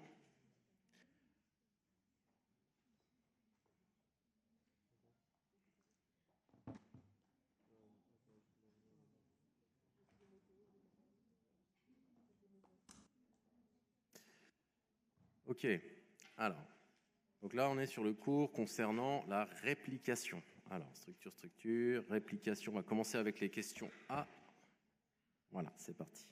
Ok, alors, donc là on est sur le cours concernant la réplication. Alors, structure, réplication, on va commencer avec les questions A. Voilà, c'est parti.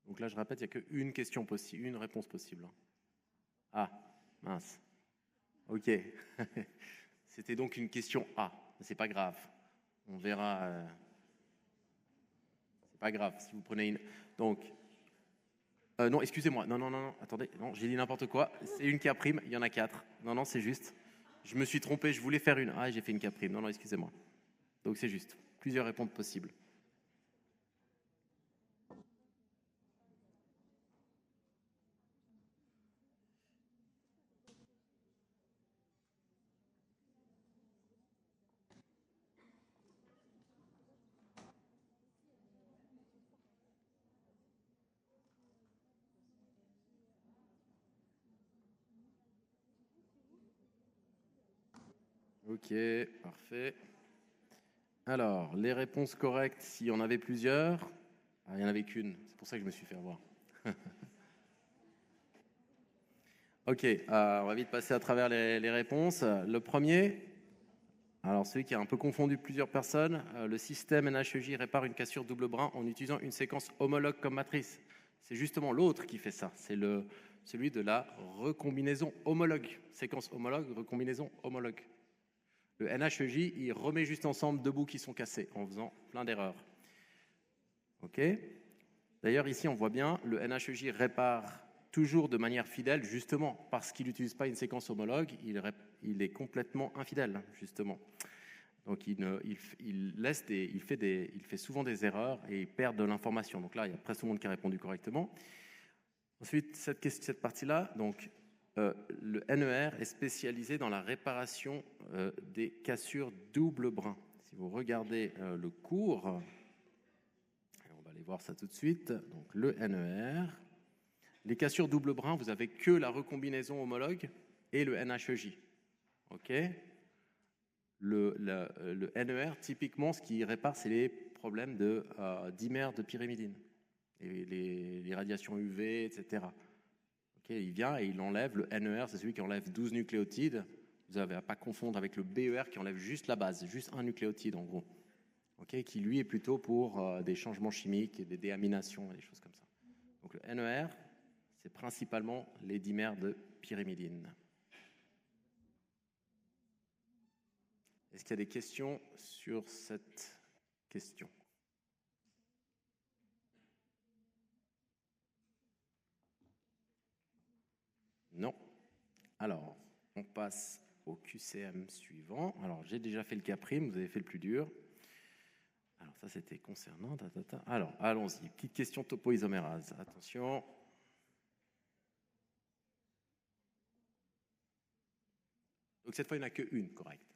Donc là, je répète, il n'y a qu'une question possible, une réponse possible. Ah, mince. Ok. C'était donc une question A. C'est pas grave. On verra. C'est pas grave si vous prenez une. Donc. Non, excusez-moi. Non. Attendez. Non, j'ai dit n'importe quoi. C'est une K'. Il y en a 4. Non, c'est juste. Je me suis trompé. Je voulais faire une A et j'ai fait une K'. Non, excusez-moi. Donc c'est juste. Plusieurs réponses possibles. Ok, parfait. Alors, les réponses correctes, s'il y en avait plusieurs, il n'y en avait qu'une, c'est pour ça que je me suis fait avoir. Ok, on va vite passer à travers les réponses. Le premier, alors celui qui a un peu confondu plusieurs personnes, le système NHEJ répare une cassure double brin en utilisant une séquence homologue comme matrice. C'est justement l'autre qui fait ça, c'est celui de la recombinaison homologue. Séquence homologue, recombinaison homologue. Le NHEJ, il remet juste ensemble deux bouts qui sont cassés en faisant plein d'erreurs. Ok. D'ailleurs, ici, on voit bien, le NHEJ répare toujours de manière fidèle, justement, parce qu'il n'utilise pas une séquence homologue, il est complètement infidèle, justement. Donc, il fait souvent des erreurs et il perd de l'information. Donc là, il y a presque tout le monde qui a répondu correctement. Ensuite, cette partie-là, donc, le NER est spécialisé dans la réparation des cassures double brin. Si vous regardez le cours, on va aller voir ça tout de suite. Donc le NER, les cassures double brin, vous avez que la recombinaison homologue et le NHEJ. Ok. Le NER, typiquement, ce qui répare, c'est les problèmes dimère de pyrimidine et les radiations UV, etc. Okay, il vient et il enlève le NER, c'est celui qui enlève 12 nucléotides. Vous n'avez à pas confondre avec le BER qui enlève juste la base, juste un nucléotide en gros. Okay, qui lui est plutôt pour des changements chimiques, des déaminations et des choses comme ça. Donc le NER, c'est principalement les dimères de pyrimidine. Est-ce qu'il y a des questions sur cette question ? Non. Alors, on passe au QCM suivant. Alors, j'ai déjà fait le K', vous avez fait le plus dur. Alors, ça, c'était concernant... Alors, allons-y. Petite question topoisomérase. Attention. Donc, cette fois, il n'y en a qu'une, correcte.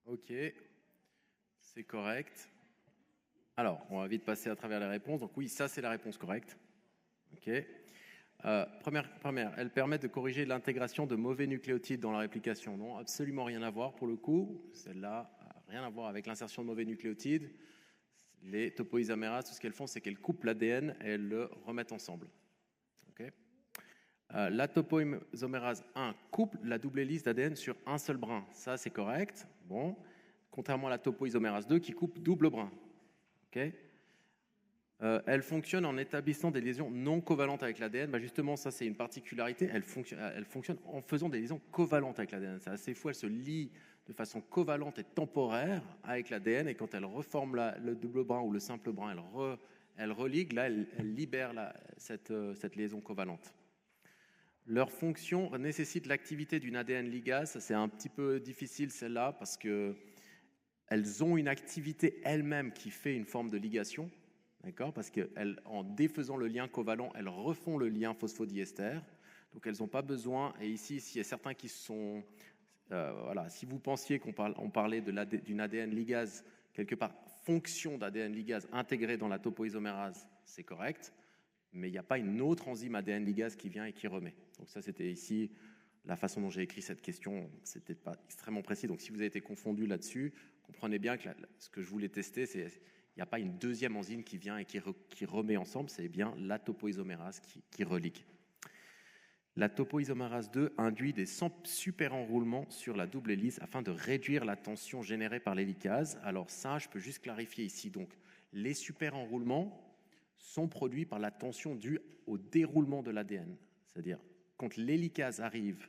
Ok, c'est correct. Alors, on va vite passer à travers les réponses. Donc oui, ça c'est la réponse correcte. Ok. Première, elle permet de corriger l'intégration de mauvais nucléotides dans la réplication. Non, absolument rien à voir pour le coup. Celle-là n'a rien à voir avec l'insertion de mauvais nucléotides. Les topoisomérases, tout ce qu'elles font, c'est qu'elles coupent l'ADN et elles le remettent ensemble. Okay. La topoisomérase 1 coupe la double hélice d'ADN sur un seul brin. Ça, c'est correct. Bon. Contrairement à la topoisomérase 2 qui coupe double brin. Okay. Elle fonctionne en établissant des liaisons non covalentes avec l'ADN. Bah justement, ça, c'est une particularité. Elle fonctionne en faisant des liaisons covalentes avec l'ADN. C'est assez fou. Elle se lie de façon covalente et temporaire avec l'ADN. Et quand elle reforme le double brin ou le simple brin, elle religue. Là, elle libère cette liaison covalente. Leur fonction nécessite l'activité d'une ADN ligase. C'est un petit peu difficile, celle-là, parce qu'elles ont une activité elles-mêmes qui fait une forme de ligation. D'accord ? Parce qu'en défaisant le lien covalent, elles refont le lien phosphodiester. Donc, elles n'ont pas besoin. Et ici, s'il y a certains qui sont... voilà, si vous pensiez qu'on parlait d'une ADN ligase, quelque part, fonction d'ADN ligase intégrée dans la topoisomérase, c'est correct. Mais il n'y a pas une autre enzyme ADN ligase qui vient et qui remet. Donc, ça, c'était ici la façon dont j'ai écrit cette question. Ce n'était pas extrêmement précis. Donc, si vous avez été confondu là-dessus, comprenez bien que ce que je voulais tester, c'est... Il n'y a pas une deuxième enzyme qui vient et qui remet ensemble, c'est bien la topoisomérase qui religue. La topoisomérase 2 induit des superenroulements sur la double hélice afin de réduire la tension générée par l'hélicase. Alors ça, je peux juste clarifier ici. Donc, les superenroulements sont produits par la tension due au déroulement de l'ADN. C'est-à-dire, quand l'hélicase arrive,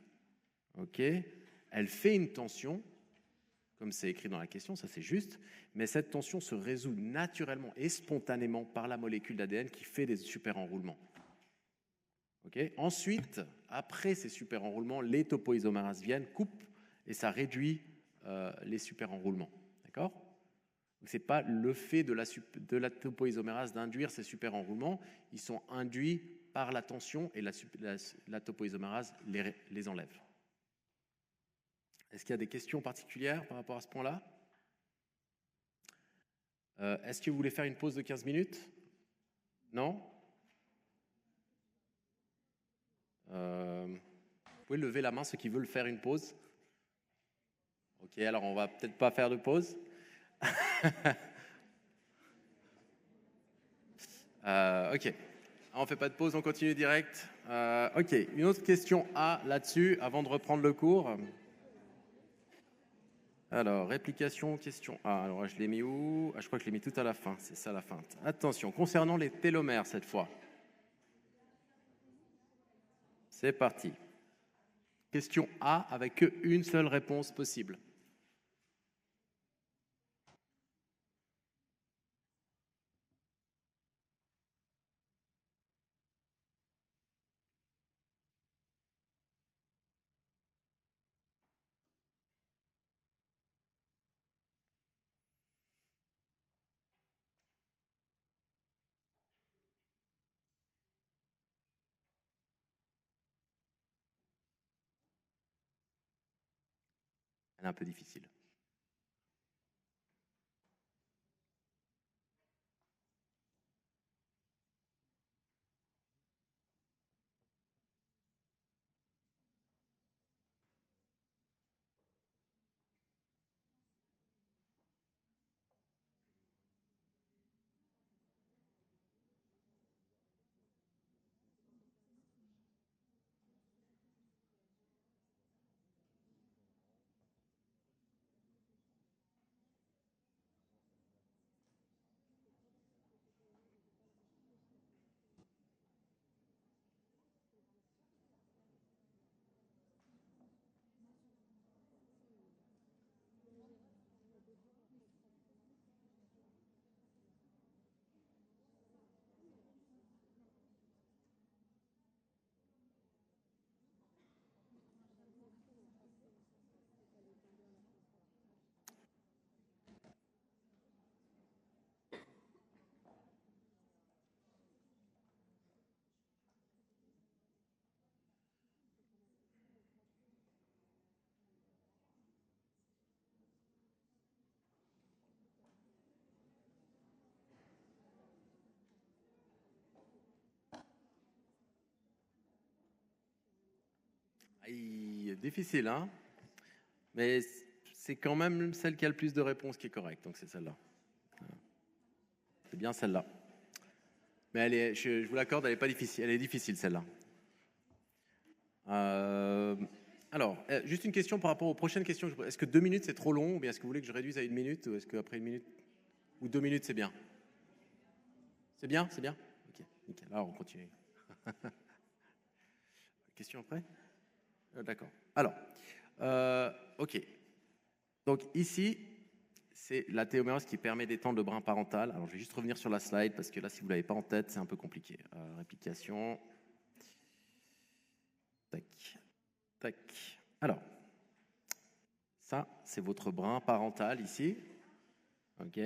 okay, elle fait une tension, comme c'est écrit dans la question, ça c'est juste, mais cette tension se résout naturellement et spontanément par la molécule d'ADN qui fait des superenroulements. Okay. Ensuite, après ces superenroulements, les topoisomérases viennent, coupent, et ça réduit les superenroulements. D'accord ? Ce n'est pas le fait de la topoisomérase d'induire ces superenroulements, ils sont induits par la tension et la topoisomérase les enlève. Est-ce qu'il y a des questions particulières par rapport à ce point-là ? Est-ce que vous voulez faire une pause de 15 minutes ? Non ? Vous pouvez lever la main ceux qui veulent faire une pause. Ok, alors on va peut-être pas faire de pause. Ok, on fait pas de pause, on continue direct. Ok, une autre question là-dessus avant de reprendre le cours. Alors, réplication, question A. Alors, je l'ai mis où ? Je crois que je l'ai mis tout à la fin. C'est ça la fin. Attention, concernant les télomères cette fois. C'est parti. Question A avec une seule réponse possible. Elle est un peu difficile. Difficile, hein? Mais c'est quand même celle qui a le plus de réponses qui est correcte, donc c'est celle-là. C'est bien celle-là. Mais elle est, je vous l'accorde, elle est pas difficile. Elle est difficile celle-là. Alors, juste une question par rapport aux prochaines questions. Est-ce que 2 minutes c'est trop long, ou bien est-ce que vous voulez que je réduise à 1 minute, ou est-ce qu'après 1 minute ou 2 minutes c'est bien? C'est bien, c'est bien. Ok, nickel. Alors on continue. Question après? D'accord. Alors, ok. Donc ici, c'est la télomérase qui permet d'étendre le brin parental. Alors je vais juste revenir sur la slide parce que là, si vous ne l'avez pas en tête, c'est un peu compliqué. Réplication. Tac. Tac. Alors, ça, c'est votre brin parental ici. Ok.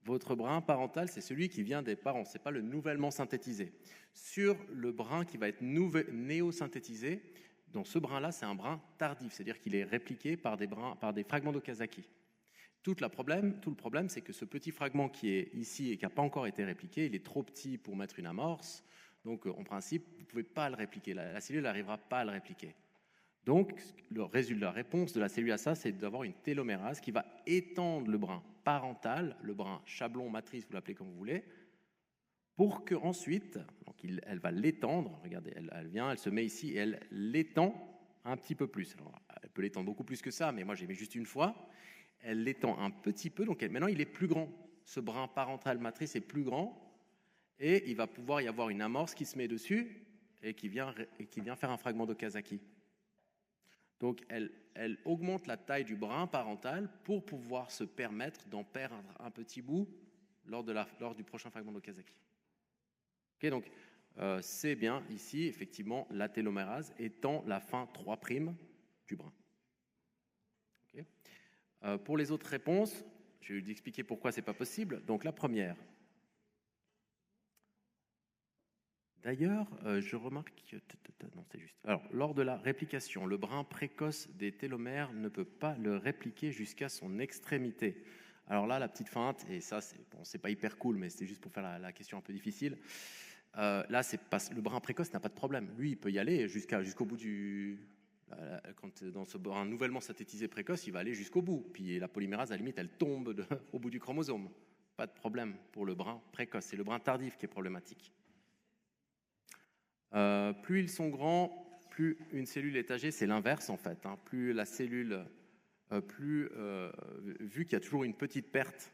Votre brin parental, c'est celui qui vient des parents. Ce n'est pas le nouvellement synthétisé. Sur le brin qui va être néo-synthétisé, dans ce brin-là, c'est un brin tardif, c'est-à-dire qu'il est répliqué par des fragments d'Okazaki. Tout le problème, c'est que ce petit fragment qui est ici et qui n'a pas encore été répliqué, il est trop petit pour mettre une amorce. Donc, en principe, vous ne pouvez pas le répliquer. La cellule n'arrivera pas à le répliquer. Donc, la réponse de la cellule à ça, c'est d'avoir une télomérase qui va étendre le brin parental, le brin chablon matrice, vous l'appelez comme vous voulez, pour qu'ensuite, elle va l'étendre. Regardez, elle vient, elle se met ici et elle l'étend un petit peu plus. Alors, elle peut l'étendre beaucoup plus que ça, mais moi j'ai mis juste une fois. Elle l'étend un petit peu, donc maintenant il est plus grand. Ce brin parental matrice est plus grand et il va pouvoir y avoir une amorce qui se met dessus et qui vient faire un fragment d'Okazaki. Donc elle augmente la taille du brin parental pour pouvoir se permettre d'en perdre un petit bout lors du prochain fragment d'Okazaki. Okay, donc c'est bien ici, effectivement, la télomérase étant la fin 3' du brin. Okay. Pour les autres réponses, je vais vous expliquer pourquoi ce n'est pas possible. Donc la première. D'ailleurs, je remarque que... Non, c'est juste. Alors, lors de la réplication, le brin précoce des télomères ne peut pas le répliquer jusqu'à son extrémité. Alors là, la petite feinte, et ça, c'est pas hyper cool, mais c'était juste pour faire la question un peu difficile. Là, le brin précoce n'a pas de problème. Lui, il peut y aller jusqu'au bout dans ce brin nouvellement synthétisé précoce, il va aller jusqu'au bout. Puis la polymérase, à la limite, elle tombe au bout du chromosome. Pas de problème pour le brin précoce. C'est le brin tardif qui est problématique. Plus ils sont grands, plus une cellule est âgée. C'est l'inverse, en fait. Hein. Plus la cellule... vu qu'il y a toujours une petite perte,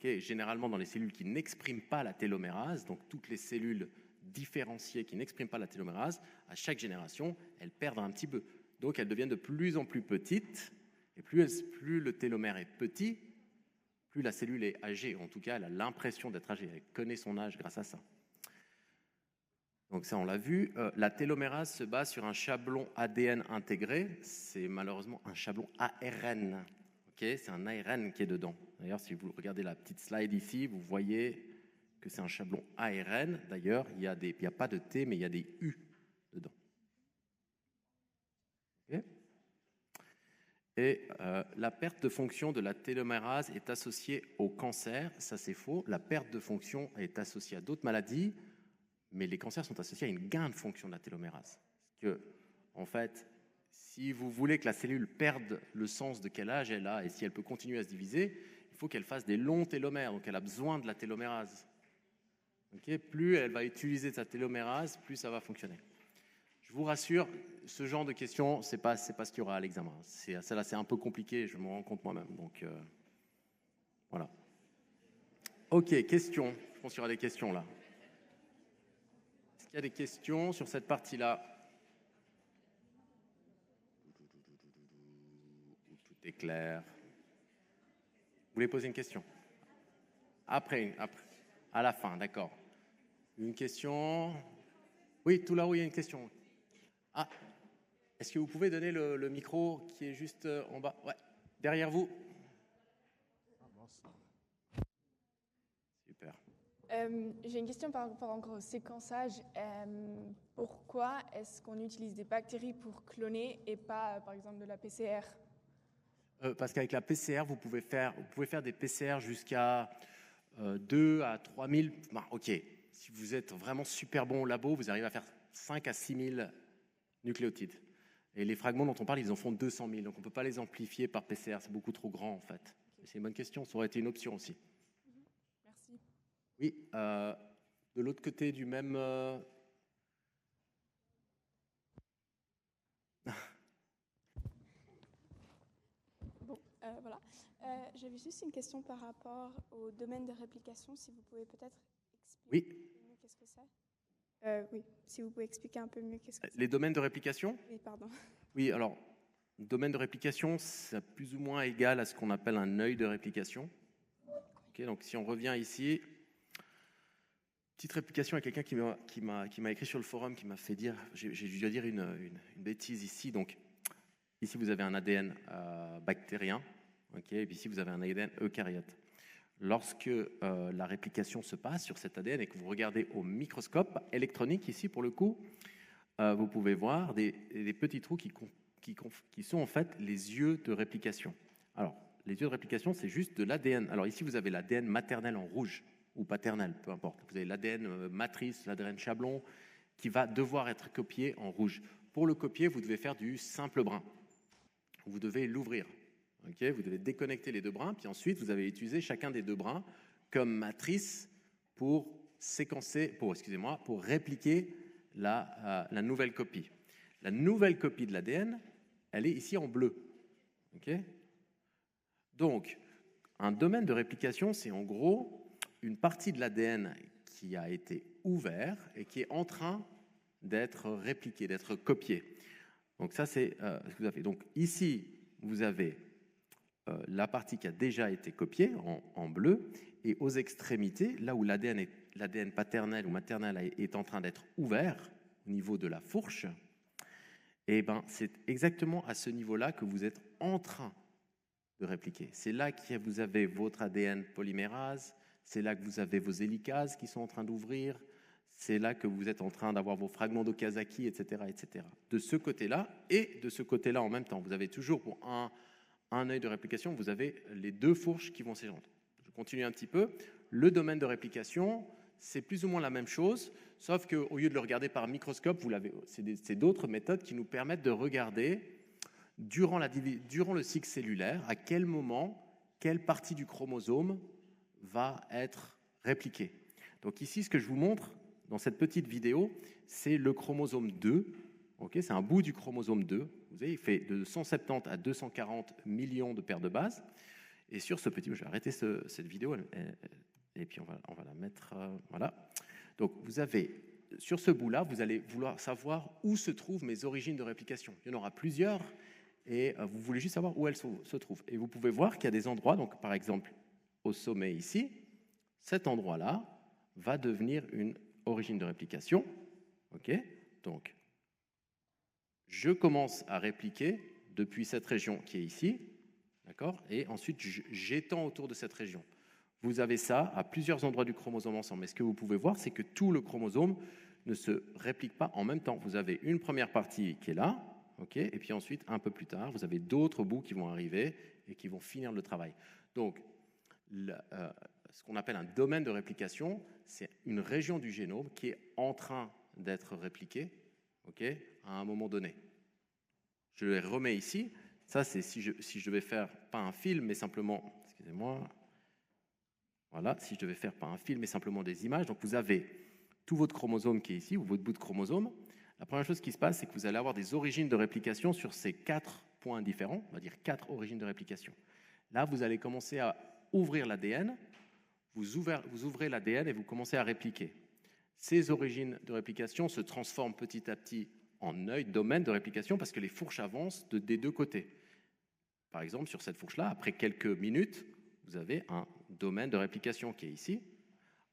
généralement dans les cellules qui n'expriment pas la télomérase, donc toutes les cellules différenciées qui n'expriment pas la télomérase, à chaque génération, elles perdent un petit peu. Donc elles deviennent de plus en plus petites, et plus le télomère est petit, plus la cellule est âgée. En tout cas, elle a l'impression d'être âgée, elle connaît son âge grâce à ça. Donc ça, on l'a vu. La télomérase se base sur un chablon ADN intégré. C'est malheureusement un chablon ARN. C'est un ARN qui est dedans. D'ailleurs, si vous regardez la petite slide ici, vous voyez que c'est un chablon ARN. D'ailleurs, il n'y a pas de T, mais il y a des U dedans. Et la perte de fonction de la télomérase est associée au cancer. Ça, c'est faux. La perte de fonction est associée à d'autres maladies, mais les cancers sont associés à une gain de fonction de la télomérase. Parce que, en fait, si vous voulez que la cellule perde le sens de quel âge elle a et si elle peut continuer à se diviser, il faut qu'elle fasse des longs télomères, donc elle a besoin de la télomérase. Plus elle va utiliser sa télomérase, plus ça va fonctionner. Je vous rassure, ce genre de questions, c'est pas ce qu'il y aura à l'examen. Celle-là, c'est un peu compliqué, je me rends compte moi-même. Donc, voilà. Ok, questions. Je pense qu'il y aura des questions là. Est-ce qu'il y a des questions sur cette partie-là? Tout est clair. Vous voulez poser une question? Après. À la fin, d'accord. Une question? Oui, tout là où il y a une question. Ah, est-ce que vous pouvez donner le micro qui est juste en bas? Ouais, derrière vous. Super. J'ai une question par rapport encore au séquençage. Pourquoi est-ce qu'on utilise des bactéries pour cloner et pas, par exemple, de la PCR? Parce qu'avec la PCR, vous pouvez faire des PCR jusqu'à 2 à 3 000. Ok, si vous êtes vraiment super bon au labo, vous arrivez à faire 5 à 6 000 nucléotides. Et les fragments dont on parle, ils en font 200 000. Donc on ne peut pas les amplifier par PCR, c'est beaucoup trop grand en fait. C'est une bonne question, ça aurait été une option aussi. Merci. Oui, de l'autre côté du même... Bon, voilà. J'avais juste une question par rapport au domaine de réplication, si vous pouvez peut-être expliquer un peu mieux qu'est-ce que c'est. Oui, si vous pouvez expliquer un peu mieux qu'est-ce que c'est. Les domaines de réplication? Oui, pardon. Oui, alors, domaine de réplication, c'est plus ou moins égal à ce qu'on appelle un œil de réplication. Okay, donc si on revient ici, petite réplication à quelqu'un qui m'a écrit sur le forum, qui m'a fait dire, j'ai dû dire une bêtise ici. Donc ici vous avez un ADN bactérien, okay, et puis ici vous avez un ADN eucaryote. Lorsque la réplication se passe sur cet ADN et que vous regardez au microscope électronique ici pour le coup, vous pouvez voir des petits trous qui sont en fait les yeux de réplication. Alors, les yeux de réplication, c'est juste de l'ADN. Alors ici, vous avez l'ADN maternel en rouge, ou paternel, peu importe. Vous avez l'ADN matrice, l'ADN chablon, qui va devoir être copié en rouge. Pour le copier, vous devez faire du simple brin. Vous devez l'ouvrir. Okay, vous devez déconnecter les deux brins, puis ensuite, vous avez utilisé chacun des deux brins comme matrice pour répliquer la nouvelle copie. La nouvelle copie de l'ADN, elle est ici en bleu. Okay? Donc, un domaine de réplication, c'est en gros une partie de l'ADN qui a été ouvert et qui est en train d'être répliqué, d'être copié. Donc ça, c'est ce que vous avez. Donc ici, vous avez la partie qui a déjà été copiée en bleu, et aux extrémités, là où l'ADN paternel ou maternel est en train d'être ouvert au niveau de la fourche, et ben, c'est exactement à ce niveau-là que vous êtes en train de répliquer. C'est là que vous avez votre ADN polymérase, c'est là que vous avez vos hélicases qui sont en train d'ouvrir, c'est là que vous êtes en train d'avoir vos fragments d'Okazaki, etc., etc. De ce côté-là et de ce côté-là en même temps. Vous avez toujours pour un œil de réplication, vous avez les deux fourches qui vont s'éjoindre. Je continue un petit peu. Le domaine de réplication, c'est plus ou moins la même chose, sauf qu'au lieu de le regarder par microscope, c'est d'autres méthodes qui nous permettent de regarder durant le cycle cellulaire à quel moment, quelle partie du chromosome va être répliquée. Donc ici, ce que je vous montre dans cette petite vidéo, c'est le chromosome 2. Okay, c'est un bout du chromosome 2. Vous voyez, il fait de 170 à 240 millions de paires de bases. Et sur ce petit... Je vais arrêter cette vidéo et puis on va la mettre... voilà. Donc vous avez... Sur ce bout-là, vous allez vouloir savoir où se trouvent mes origines de réplication. Il y en aura plusieurs et vous voulez juste savoir où elles se trouvent. Et vous pouvez voir qu'il y a des endroits, donc par exemple au sommet ici, cet endroit-là va devenir une origine de réplication. Okay, donc, je commence à répliquer depuis cette région qui est ici, d'accord, et ensuite j'étends autour de cette région. Vous avez ça à plusieurs endroits du chromosome ensemble. Mais ce que vous pouvez voir, c'est que tout le chromosome ne se réplique pas en même temps. Vous avez une première partie qui est là, okay, et puis ensuite, un peu plus tard, vous avez d'autres bouts qui vont arriver et qui vont finir le travail. Donc, ce qu'on appelle un domaine de réplication, c'est une région du génome qui est en train d'être répliquée, okay, à un moment donné. Je les remets ici. Ça, c'est si je devais faire, pas un film, mais simplement, excusez-moi, voilà, si je devais faire pas un film, mais simplement des images. Donc, vous avez tout votre chromosome qui est ici, ou votre bout de chromosome. La première chose qui se passe, c'est que vous allez avoir des origines de réplication sur ces 4 points différents, on va dire 4 origines de réplication. Là, vous allez commencer à ouvrir l'ADN, vous ouvrez l'ADN et vous commencez à répliquer. Ces origines de réplication se transforment petit à petit en domaine de réplication parce que les fourches avancent des deux côtés. Par exemple, sur cette fourche-là, après quelques minutes, vous avez un domaine de réplication qui est ici,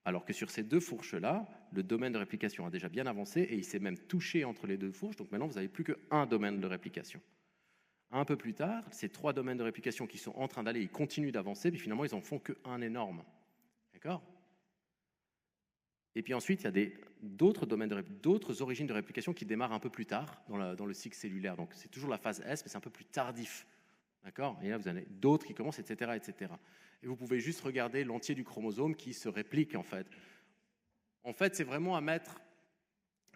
alors que sur ces deux fourches-là, le domaine de réplication a déjà bien avancé et il s'est même touché entre les deux fourches, donc maintenant vous n'avez plus qu'un domaine de réplication. Un peu plus tard, ces 3 domaines de réplication qui sont en train d'aller, ils continuent d'avancer, puis finalement ils n'en font qu'un énorme. D'accord ? Et puis ensuite, il y a d'autres origines de réplication qui démarrent un peu plus tard dans le cycle cellulaire. Donc c'est toujours la phase S, mais c'est un peu plus tardif. D'accord ? Et là, vous en avez d'autres qui commencent, etc., etc. Et vous pouvez juste regarder l'entier du chromosome qui se réplique, en fait. En fait, c'est vraiment à mettre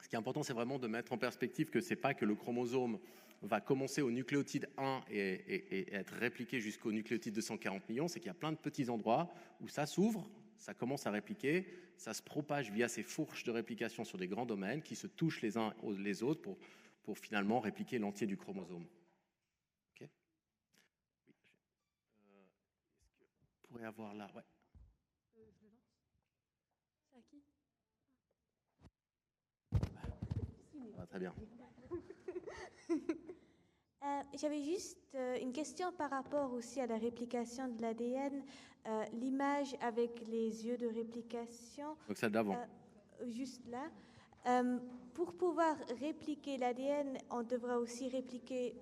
Ce qui est important, c'est vraiment de mettre en perspective que ce n'est pas que le chromosome va commencer au nucléotide 1 et être répliqué jusqu'au nucléotide 240 millions, c'est qu'il y a plein de petits endroits où ça s'ouvre, ça commence à répliquer, ça se propage via ces fourches de réplication sur des grands domaines qui se touchent les uns les autres pour finalement répliquer l'entier du chromosome. Okay. Oui. Est-ce que vous pourrez avoir là, ouais. Je le lance. C'est à qui? Ah, très bien. J'avais juste une question par rapport aussi à la réplication de l'ADN. L'image avec les yeux de réplication. Donc celle d'avant. Juste là. Pour pouvoir répliquer l'ADN, on devra aussi dupliquer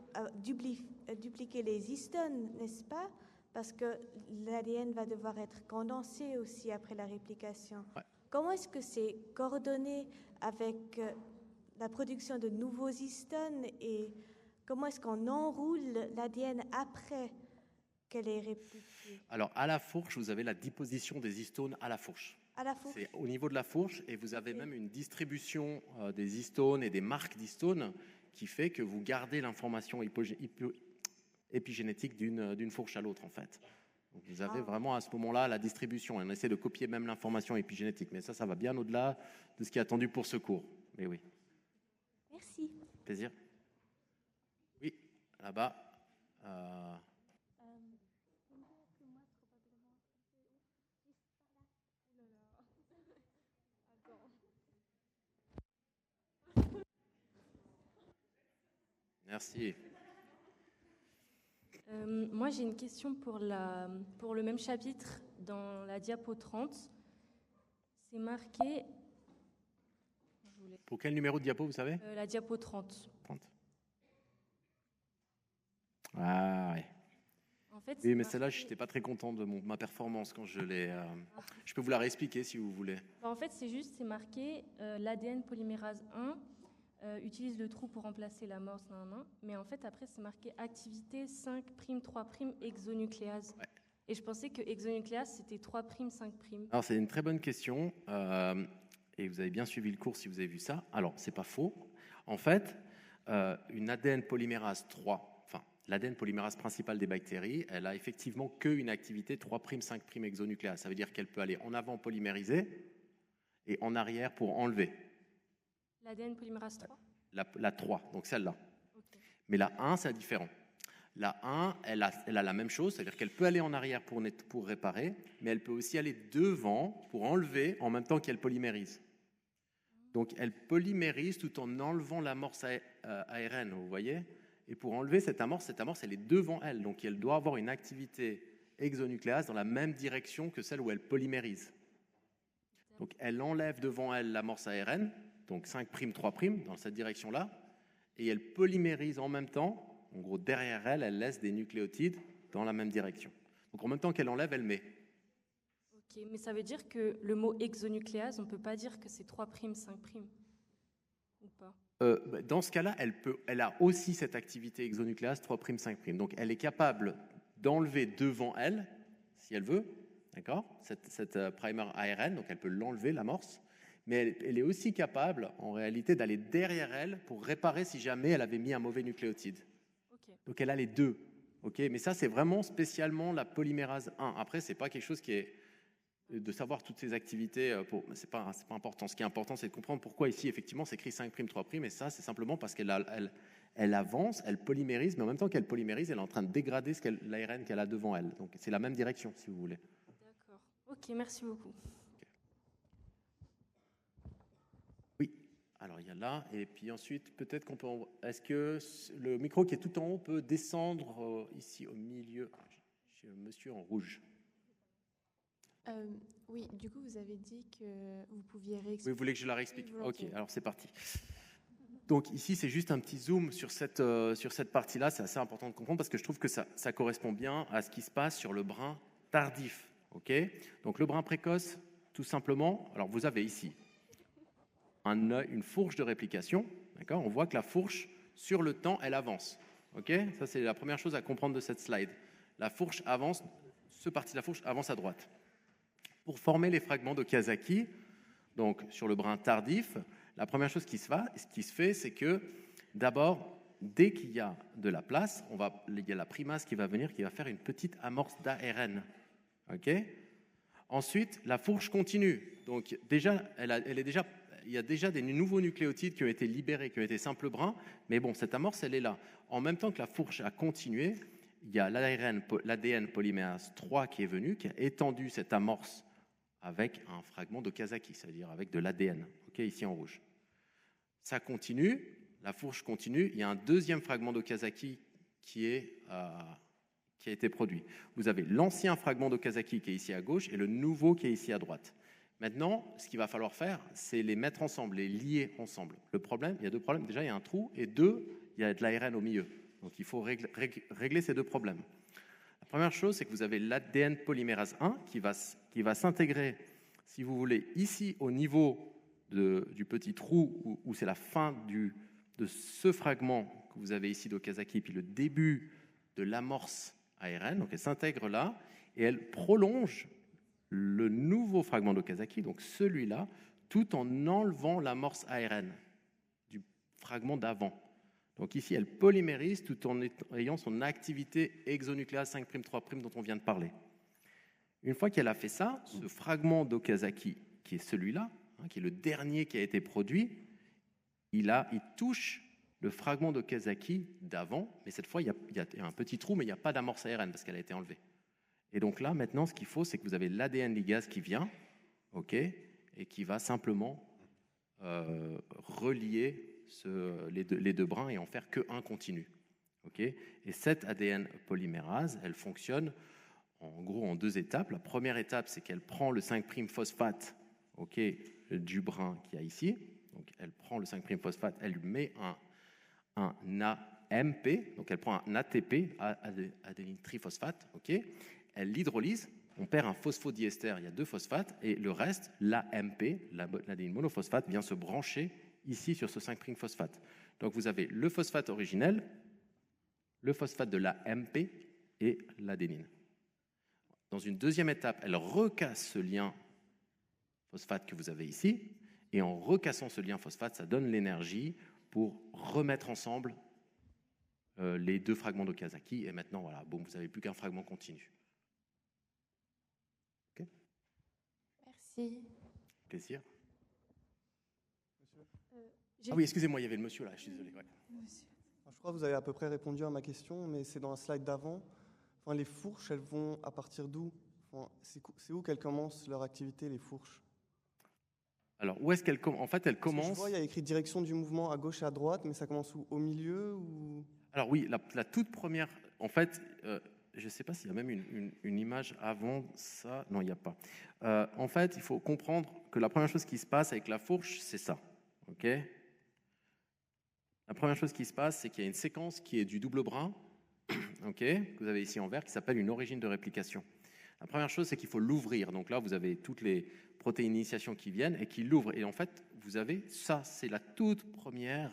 les histones, n'est-ce pas? Parce que l'ADN va devoir être condensé aussi après la réplication. Ouais. Comment est-ce que c'est coordonné avec la production de nouveaux histones et comment est-ce qu'on enroule l'ADN après qu'elle est répliquée? Alors, à la fourche, vous avez la disposition des histones à la fourche. À la fourche. C'est au niveau de la fourche et vous avez même une distribution des histones et des marques d'histones qui fait que vous gardez l'information épigénétique d'une fourche à l'autre, en fait. Donc, vous avez vraiment à ce moment-là la distribution. Et on essaie de copier même l'information épigénétique. Mais ça va bien au-delà de ce qui est attendu pour ce cours. Mais oui. Merci. Plaisir. Oui, là-bas. Merci. Moi, j'ai une question pour le même chapitre dans la diapo 30. C'est marqué... Pour quel numéro de diapo, vous savez? La diapo 30. 30. Ah, ouais. En fait, oui, mais celle-là, je n'étais pas très content de ma performance quand je l'ai... Je peux vous la réexpliquer si vous voulez. En fait, c'est marqué l'ADN polymérase 1 utilise le trou pour remplacer l'amorce, mais en fait, après, c'est marqué activité 5', 3' exonucléase. Ouais. Et je pensais que exonucléase, c'était 3', 5'. Alors, c'est une très bonne question. Et vous avez bien suivi le cours si vous avez vu ça. Alors, c'est pas faux. En fait, une ADN polymérase 3, enfin, l'ADN polymérase principale des bactéries, elle a effectivement qu'une activité 3', 5' exonucléase. Ça veut dire qu'elle peut aller en avant polymériser et en arrière pour enlever. L'ADN polymérase 3 la 3, donc celle-là. Okay. Mais la 1, c'est différent. La 1, elle a la même chose, c'est-à-dire qu'elle peut aller en arrière pour réparer, mais elle peut aussi aller devant pour enlever en même temps qu'elle polymérise. Donc, elle polymérise tout en enlevant l'amorce ARN, vous voyez? Et pour enlever cette amorce, elle est devant elle. Donc, elle doit avoir une activité exonucléase dans la même direction que celle où elle polymérise. Donc, elle enlève devant elle l'amorce ARN, donc 5', 3', dans cette direction-là, et elle polymérise en même temps. En gros, derrière elle, elle laisse des nucléotides dans la même direction. Donc, en même temps qu'elle enlève, elle met. Ok, mais ça veut dire que le mot exonucléase, on ne peut pas dire que c'est 3', 5', ou pas? Dans ce cas-là, elle a aussi cette activité exonucléase 3', 5'. Donc, elle est capable d'enlever devant elle, si elle veut, d'accord, cette primer ARN, donc elle peut l'enlever, l'amorce, mais elle est aussi capable, en réalité, d'aller derrière elle pour réparer si jamais elle avait mis un mauvais nucléotide. Okay. Donc, elle a les deux. Okay, mais ça, c'est vraiment spécialement la polymérase 1. Après, ce n'est pas quelque chose qui est de savoir toutes ces activités. C'est pas important. Ce qui est important, c'est de comprendre pourquoi ici, effectivement, c'est écrit 5', 3'. Et ça, c'est simplement parce qu'elle avance, elle polymérise, mais en même temps qu'elle polymérise, elle est en train de dégrader l'ARN qu'elle a devant elle. Donc, c'est la même direction, si vous voulez. D'accord. Ok, merci beaucoup. Alors, il y a là, et puis ensuite, peut-être qu'on peut... Est-ce que le micro qui est tout en haut peut descendre ici au milieu, chez le monsieur en rouge? Oui, du coup, vous avez dit que vous pouviez réexpliquer. Oui, vous voulez que je la réexplique? Ok, alors c'est parti. Donc ici, c'est juste un petit zoom sur cette partie-là. C'est assez important de comprendre parce que je trouve que ça correspond bien à ce qui se passe sur le brin tardif. Okay, donc le brin précoce, tout simplement, alors vous avez ici une fourche de réplication, d'accord? On voit que la fourche, sur le temps, elle avance. Okay, ça, c'est la première chose à comprendre de cette slide. La fourche avance, ce parti de la fourche avance à droite. Pour former les fragments d'Okazaki, donc sur le brin tardif, La première chose qui se fait, c'est que d'abord, dès qu'il y a de la place, il y a la primase qui va venir, qui va faire une petite amorce d'ARN. Ok ? Ensuite, la fourche continue. Donc déjà, il y a déjà des nouveaux nucléotides qui ont été libérés, qui ont été simples brins, mais bon, cette amorce, elle est là. En même temps que la fourche a continué, il y a l'ADN polymérase 3 qui est venu, qui a étendu cette amorce avec un fragment d'Okazaki, c'est-à-dire avec de l'ADN, okay, ici en rouge. Ça continue, la fourche continue, il y a un deuxième fragment d'Okazaki qui a été produit. Vous avez l'ancien fragment d'Okazaki qui est ici à gauche et le nouveau qui est ici à droite. Maintenant, ce qu'il va falloir faire, c'est les mettre ensemble, les lier ensemble. Le problème, il y a deux problèmes. Déjà, il y a un trou et deux, il y a de l'ARN au milieu. Donc, il faut régler ces deux problèmes. La première chose, c'est que vous avez l'ADN polymérase 1 qui va s'intégrer, si vous voulez, ici au niveau du petit trou où c'est la fin de ce fragment que vous avez ici d'Okazaki, puis le début de l'amorce ARN. Donc, elle s'intègre là et elle prolonge le nouveau fragment d'Okazaki, donc celui-là, tout en enlevant l'amorce ARN du fragment d'avant. Donc ici, elle polymérise tout en ayant son activité exonucléase 5'3' dont on vient de parler. Une fois qu'elle a fait ça, ce fragment d'Okazaki, qui est celui-là, qui est le dernier qui a été produit, il touche le fragment d'Okazaki d'avant, mais cette fois, il y a un petit trou, mais il n'y a pas d'amorce ARN parce qu'elle a été enlevée. Et donc là, maintenant, ce qu'il faut, c'est que vous avez l'ADN ligase qui vient, okay, et qui va simplement relier les deux brins et en faire qu'un continu. Okay. Et cette ADN polymérase, elle fonctionne en gros en deux étapes. La première étape, c'est qu'elle prend le 5'-phosphate du brin qu'il y a ici. Donc elle prend le 5'-phosphate, elle lui met un AMP, donc elle prend un ATP, adényl triphosphate, okay. Elle l'hydrolyse, on perd un phosphodiester, il y a deux phosphates, et le reste, l'AMP, l'adényl monophosphate, vient se brancher ici sur ce 5'-phosphate. Donc vous avez le phosphate originel, le phosphate de l'AMP et l'adénine. Dans une deuxième étape, elle recasse ce lien phosphate que vous avez ici, et en recassant ce lien phosphate, ça donne l'énergie pour remettre ensemble les deux fragments d'Okazaki, et maintenant, voilà, bon, vous n'avez plus qu'un fragment continu. Okay. Merci. Plaisir. Ah oui, excusez-moi, il y avait le monsieur là, je suis désolé. Ouais. Je crois que vous avez à peu près répondu à ma question, mais c'est dans la slide d'avant. Enfin, les fourches, elles vont à partir d'où? Enfin, c'est où qu'elles commencent leur activité, les fourches? Alors, où est-ce qu'elles commencent? En fait, elles commencent... Je vois, il y a écrit direction du mouvement à gauche et à droite, mais ça commence où? Au milieu ou... Alors oui, la toute première... En fait, je ne sais pas s'il y a même une image avant ça. Non, il n'y a pas. En fait, il faut comprendre que la première chose qui se passe avec la fourche, c'est ça. OK ? La première chose qui se passe, c'est qu'il y a une séquence qui est du double brin, okay, que vous avez ici en vert, qui s'appelle une origine de réplication. La première chose, c'est qu'il faut l'ouvrir. Donc là, vous avez toutes les protéines d'initiation qui viennent et qui l'ouvrent. Et en fait, vous avez ça, c'est le tout premier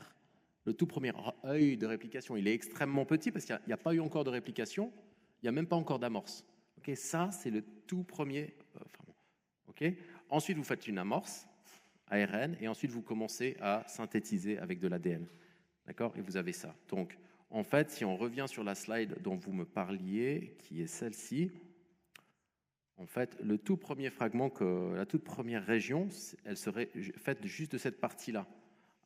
œil de réplication. Il est extrêmement petit parce qu'il n'y a pas eu encore de réplication, il n'y a même pas encore d'amorce. Okay, ça, c'est le tout premier fragment. Okay. Ensuite, vous faites une amorce, ARN, et ensuite, vous commencez à synthétiser avec de l'ADN. D'accord ? Et vous avez ça. Donc, en fait, si on revient sur la slide dont vous me parliez, qui est celle-ci, en fait, le tout premier fragment, la toute première région, elle serait faite juste de cette partie-là.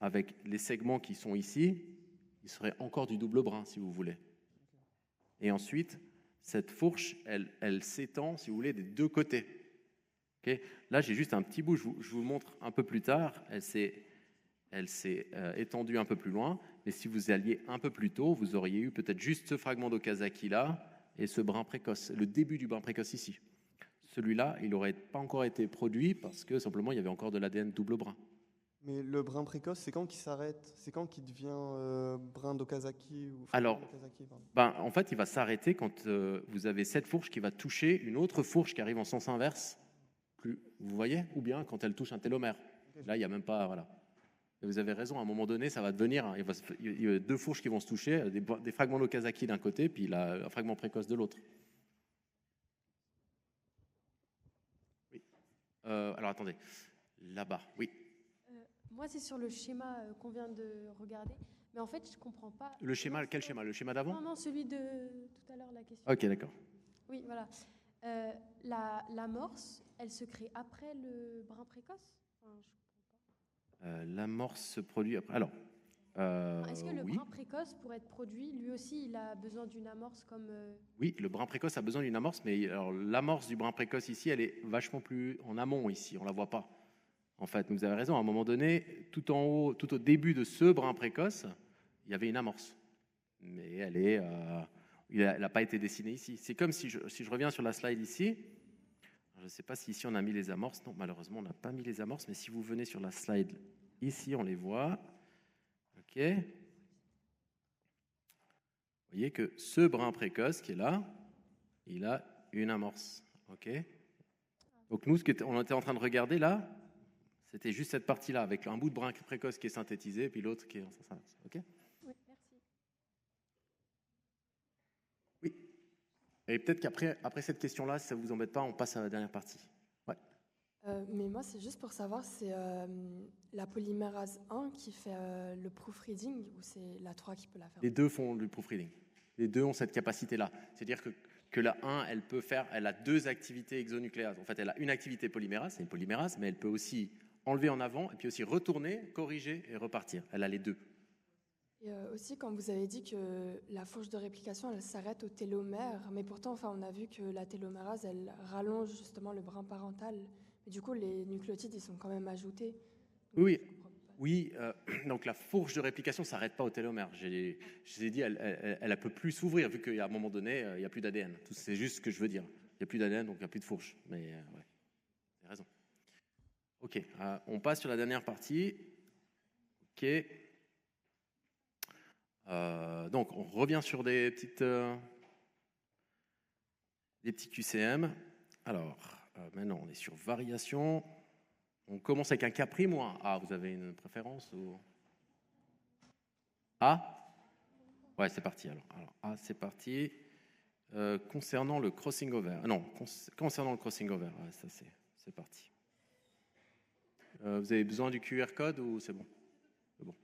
Avec les segments qui sont ici, il serait encore du double brin, si vous voulez. Et ensuite, cette fourche, elle s'étend, si vous voulez, des deux côtés. Okay ? Là, j'ai juste un petit bout, je vous montre un peu plus tard. Elle s'est étendue un peu plus loin, mais si vous alliez un peu plus tôt, vous auriez eu peut-être juste ce fragment d'Okazaki là et ce brin précoce, le début du brin précoce ici. Celui-là, il n'aurait pas encore été produit parce que simplement il y avait encore de l'ADN double brin. Mais le brin précoce, c'est quand qu'il s'arrête? C'est quand qu'il devient brin d'Okazaki ou Alors, en fait, il va s'arrêter quand vous avez cette fourche qui va toucher une autre fourche qui arrive en sens inverse. Vous voyez? Ou bien quand elle touche un télomère. Là, il n'y a même pas... Voilà. Et vous avez raison, à un moment donné, ça va devenir... Il y a deux fourches qui vont se toucher, des fragments d'Okazaki d'un côté, puis un fragment précoce de l'autre. Oui. Alors, attendez. Là-bas, oui. Moi, c'est sur le schéma qu'on vient de regarder. Mais en fait, je ne comprends pas. Le schéma, quel schéma? Le schéma d'avant? Non, celui de tout à l'heure, la question. Ok, d'accord. Oui, voilà. L'amorce, elle se crée après le brin précoce? Enfin, je comprends pas. L'amorce se produit après. Alors, est-ce que le oui. brin précoce, pour être produit, lui aussi, il a besoin d'une amorce comme... Oui, le brin précoce a besoin d'une amorce, mais alors, l'amorce du brin précoce ici, elle est vachement plus en amont ici, on ne la voit pas. En fait, vous avez raison, à un moment donné, tout en haut, tout au début de ce brin précoce, il y avait une amorce. Mais elle n'a pas été dessinée ici. C'est comme si je reviens sur la slide ici, je ne sais pas si ici on a mis les amorces, non, malheureusement on n'a pas mis les amorces, mais si vous venez sur la slide ici, on les voit. Ok. Vous voyez que ce brin précoce qui est là, il a une amorce. Ok. Donc nous, on était en train de regarder là, c'était juste cette partie-là, avec un bout de brin précoce qui est synthétisé, et puis l'autre qui est en sens. Ok. Oui, merci. Oui. Et peut-être qu'après cette question-là, si ça ne vous embête pas, on passe à la dernière partie. Ouais. Mais moi, c'est juste pour savoir, c'est la polymérase 1 qui fait le proofreading ou c'est la 3 qui peut la faire? Les deux font le proofreading. Les deux ont cette capacité-là. C'est-à-dire que la 1, elle a deux activités exonucléases. En fait, elle a une activité polymérase, c'est une polymérase, mais elle peut aussi enlever en avant et puis aussi retourner, corriger et repartir. Elle a les deux. Et aussi, quand vous avez dit que la fourche de réplication, elle s'arrête au télomère, mais pourtant, enfin, on a vu que la télomérase, elle rallonge justement le brin parental. Mais du coup, les nucléotides, ils sont quand même ajoutés. Oui, donc la fourche de réplication ne s'arrête pas au télomère. Je vous ai dit, elle ne peut plus s'ouvrir vu qu'à un moment donné, il n'y a plus d'ADN. C'est juste ce que je veux dire. Il n'y a plus d'ADN, donc il n'y a plus de fourche. Mais ouais, vous avez raison. Ok, on passe sur la dernière partie. Ok. Donc, on revient sur des petits QCM. Alors, maintenant, on est sur variation. On commence avec un K' ou un A? Vous avez une préférence ou... A? Ouais, c'est parti alors. A, c'est parti. Concernant le crossing over. Non, concernant le crossing over. Ouais, ça, c'est parti. Vous avez besoin du QR code ou c'est bon? C'est bon.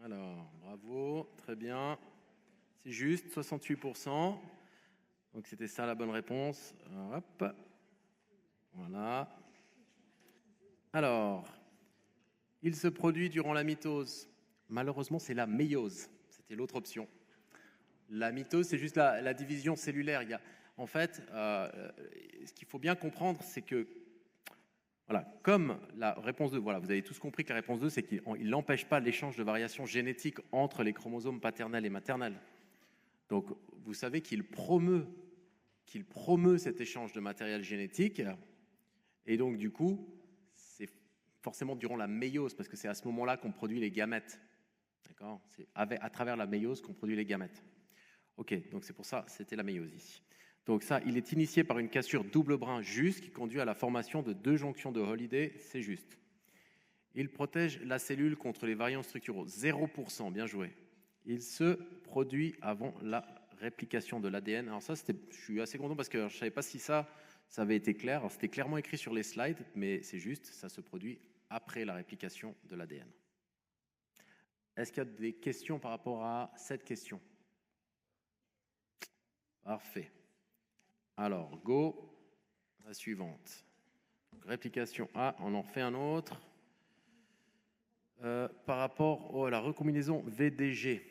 Alors, bravo, très bien. C'est juste, 68%. Donc, c'était ça la bonne réponse. Hop. Voilà. Alors, il se produit durant la mitose. Malheureusement, c'est la méiose. C'était l'autre option. La mitose, c'est juste la division cellulaire. En fait, ce qu'il faut bien comprendre, c'est que voilà, comme la réponse 2, voilà, vous avez tous compris que la réponse 2, c'est qu'il n'empêche pas l'échange de variations génétiques entre les chromosomes paternels et maternels. Donc, vous savez qu'il promeut cet échange de matériel génétique, et donc, du coup, c'est forcément durant la méiose, parce que c'est à ce moment-là qu'on produit les gamètes. D'accord ? C'est à travers la méiose qu'on produit les gamètes. Ok, donc c'est pour ça, c'était la méiose ici. Donc ça, il est initié par une cassure double brin juste qui conduit à la formation de 2 jonctions de Holiday, c'est juste. Il protège la cellule contre les variants structuraux, 0%, bien joué. Il se produit avant la réplication de l'ADN. Alors ça, je suis assez content parce que je ne savais pas si ça avait été clair. Alors c'était clairement écrit sur les slides, mais c'est juste, ça se produit après la réplication de l'ADN. Est-ce qu'il y a des questions par rapport à cette question ? Parfait. Alors, go, la suivante. Donc, réplication A, on en refait un autre. Par rapport à la recombinaison VDG.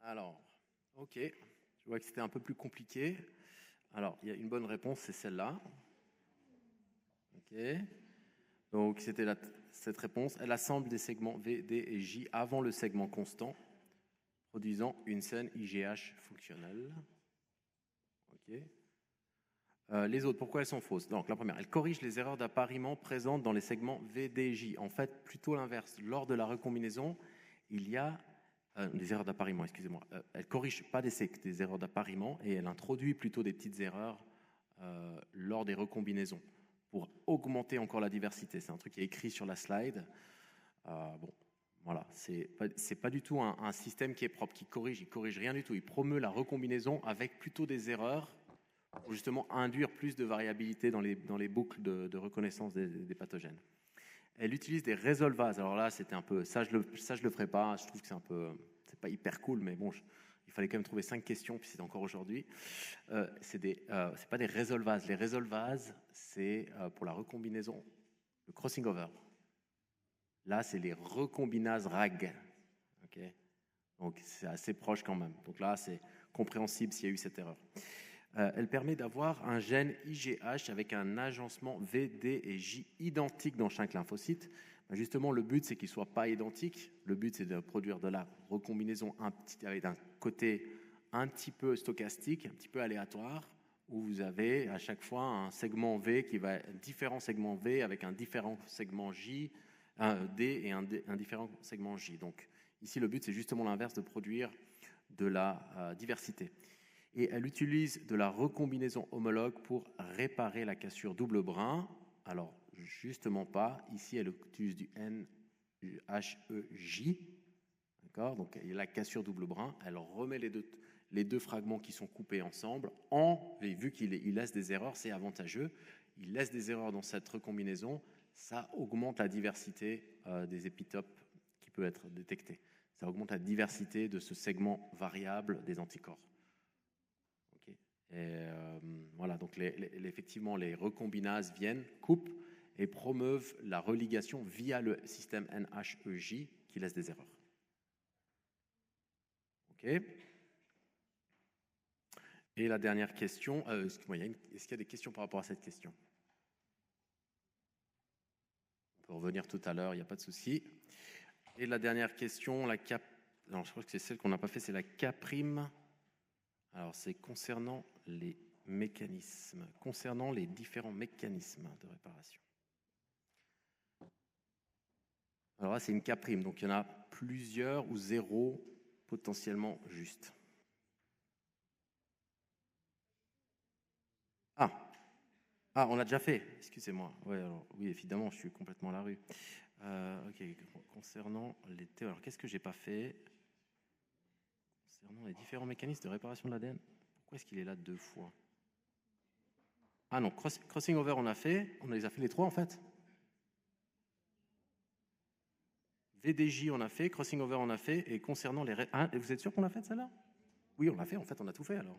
Alors, ok, je vois que c'était un peu plus compliqué. Alors, il y a une bonne réponse, c'est celle-là. Ok, donc c'était cette réponse. Elle assemble des segments V, D et J avant le segment constant, produisant une scène IGH fonctionnelle. Ok. Les autres, pourquoi elles sont fausses? Donc, la première, elle corrige les erreurs d'appariement présentes dans les segments V, D et J. En fait, plutôt l'inverse. Lors de la recombinaison, il y a des erreurs d'appariement, excusez-moi. Elle ne corrige pas des erreurs d'appariement et elle introduit plutôt des petites erreurs lors des recombinaisons pour augmenter encore la diversité. C'est un truc qui est écrit sur la slide. Bon, voilà, c'est pas du tout un système qui est propre, il corrige rien du tout. Il promeut la recombinaison avec plutôt des erreurs pour justement induire plus de variabilité dans les boucles de reconnaissance des pathogènes. Elle utilise des résolvases. Alors là, c'était un peu ça, je le ferai pas. Je trouve que c'est pas hyper cool, mais bon, il fallait quand même trouver 5 questions, puis c'est encore aujourd'hui. C'est pas des résolvases. Les résolvases, c'est pour la recombinaison, le crossing over. Là, c'est les recombinases RAG. Okay, donc c'est assez proche quand même. Donc là, c'est compréhensible s'il y a eu cette erreur. Elle permet d'avoir un gène IGH avec un agencement V, D et J identique dans chaque lymphocyte. Justement, le but, c'est qu'ils ne soient pas identiques. Le but, c'est de produire de la recombinaison avec un côté un petit peu stochastique, un petit peu aléatoire, où vous avez à chaque fois un segment V qui va être différent segment V avec un différent segment J, un D et un différent segment J. Donc ici, le but, c'est justement l'inverse, de produire de la diversité. Et elle utilise de la recombinaison homologue pour réparer la cassure double brin. Alors, justement pas. Ici, elle utilise du NHEJ. D'accord? Donc, il y a la cassure double brin, elle remet les deux fragments qui sont coupés ensemble, et vu qu'il laisse des erreurs, c'est avantageux. Il laisse des erreurs dans cette recombinaison, ça augmente la diversité des épitopes qui peut être détectée. Ça augmente la diversité de ce segment variable des anticorps. Okay. Et voilà, donc effectivement, les recombinases viennent, coupent et promeuvent la religation via le système NHEJ qui laisse des erreurs. OK. Et la dernière question, excusez-moi, est-ce qu'il y a des questions par rapport à cette question? On peut revenir tout à l'heure, il n'y a pas de souci. Et la dernière question, non, je crois que c'est celle qu'on n'a pas fait, c'est la K'. Alors, c'est concernant les mécanismes, concernant les différents mécanismes de réparation. Alors là, c'est une K', donc il y en a plusieurs ou zéro potentiellement juste. Ah, on l'a déjà fait, excusez-moi. Ouais, alors, oui, évidemment, je suis complètement à la rue. Ok, concernant les théories. Alors, qu'est-ce que j'ai pas fait? Concernant les différents mécanismes de réparation de l'ADN. Pourquoi est-ce qu'il est là 2 fois? Ah non, crossing over, on les a fait les 3 en fait. VDJ, on a fait, crossing over, on a fait, et concernant les... Ah, vous êtes sûr qu'on a fait celle-là? Oui, on l'a fait, en fait, on a tout fait alors.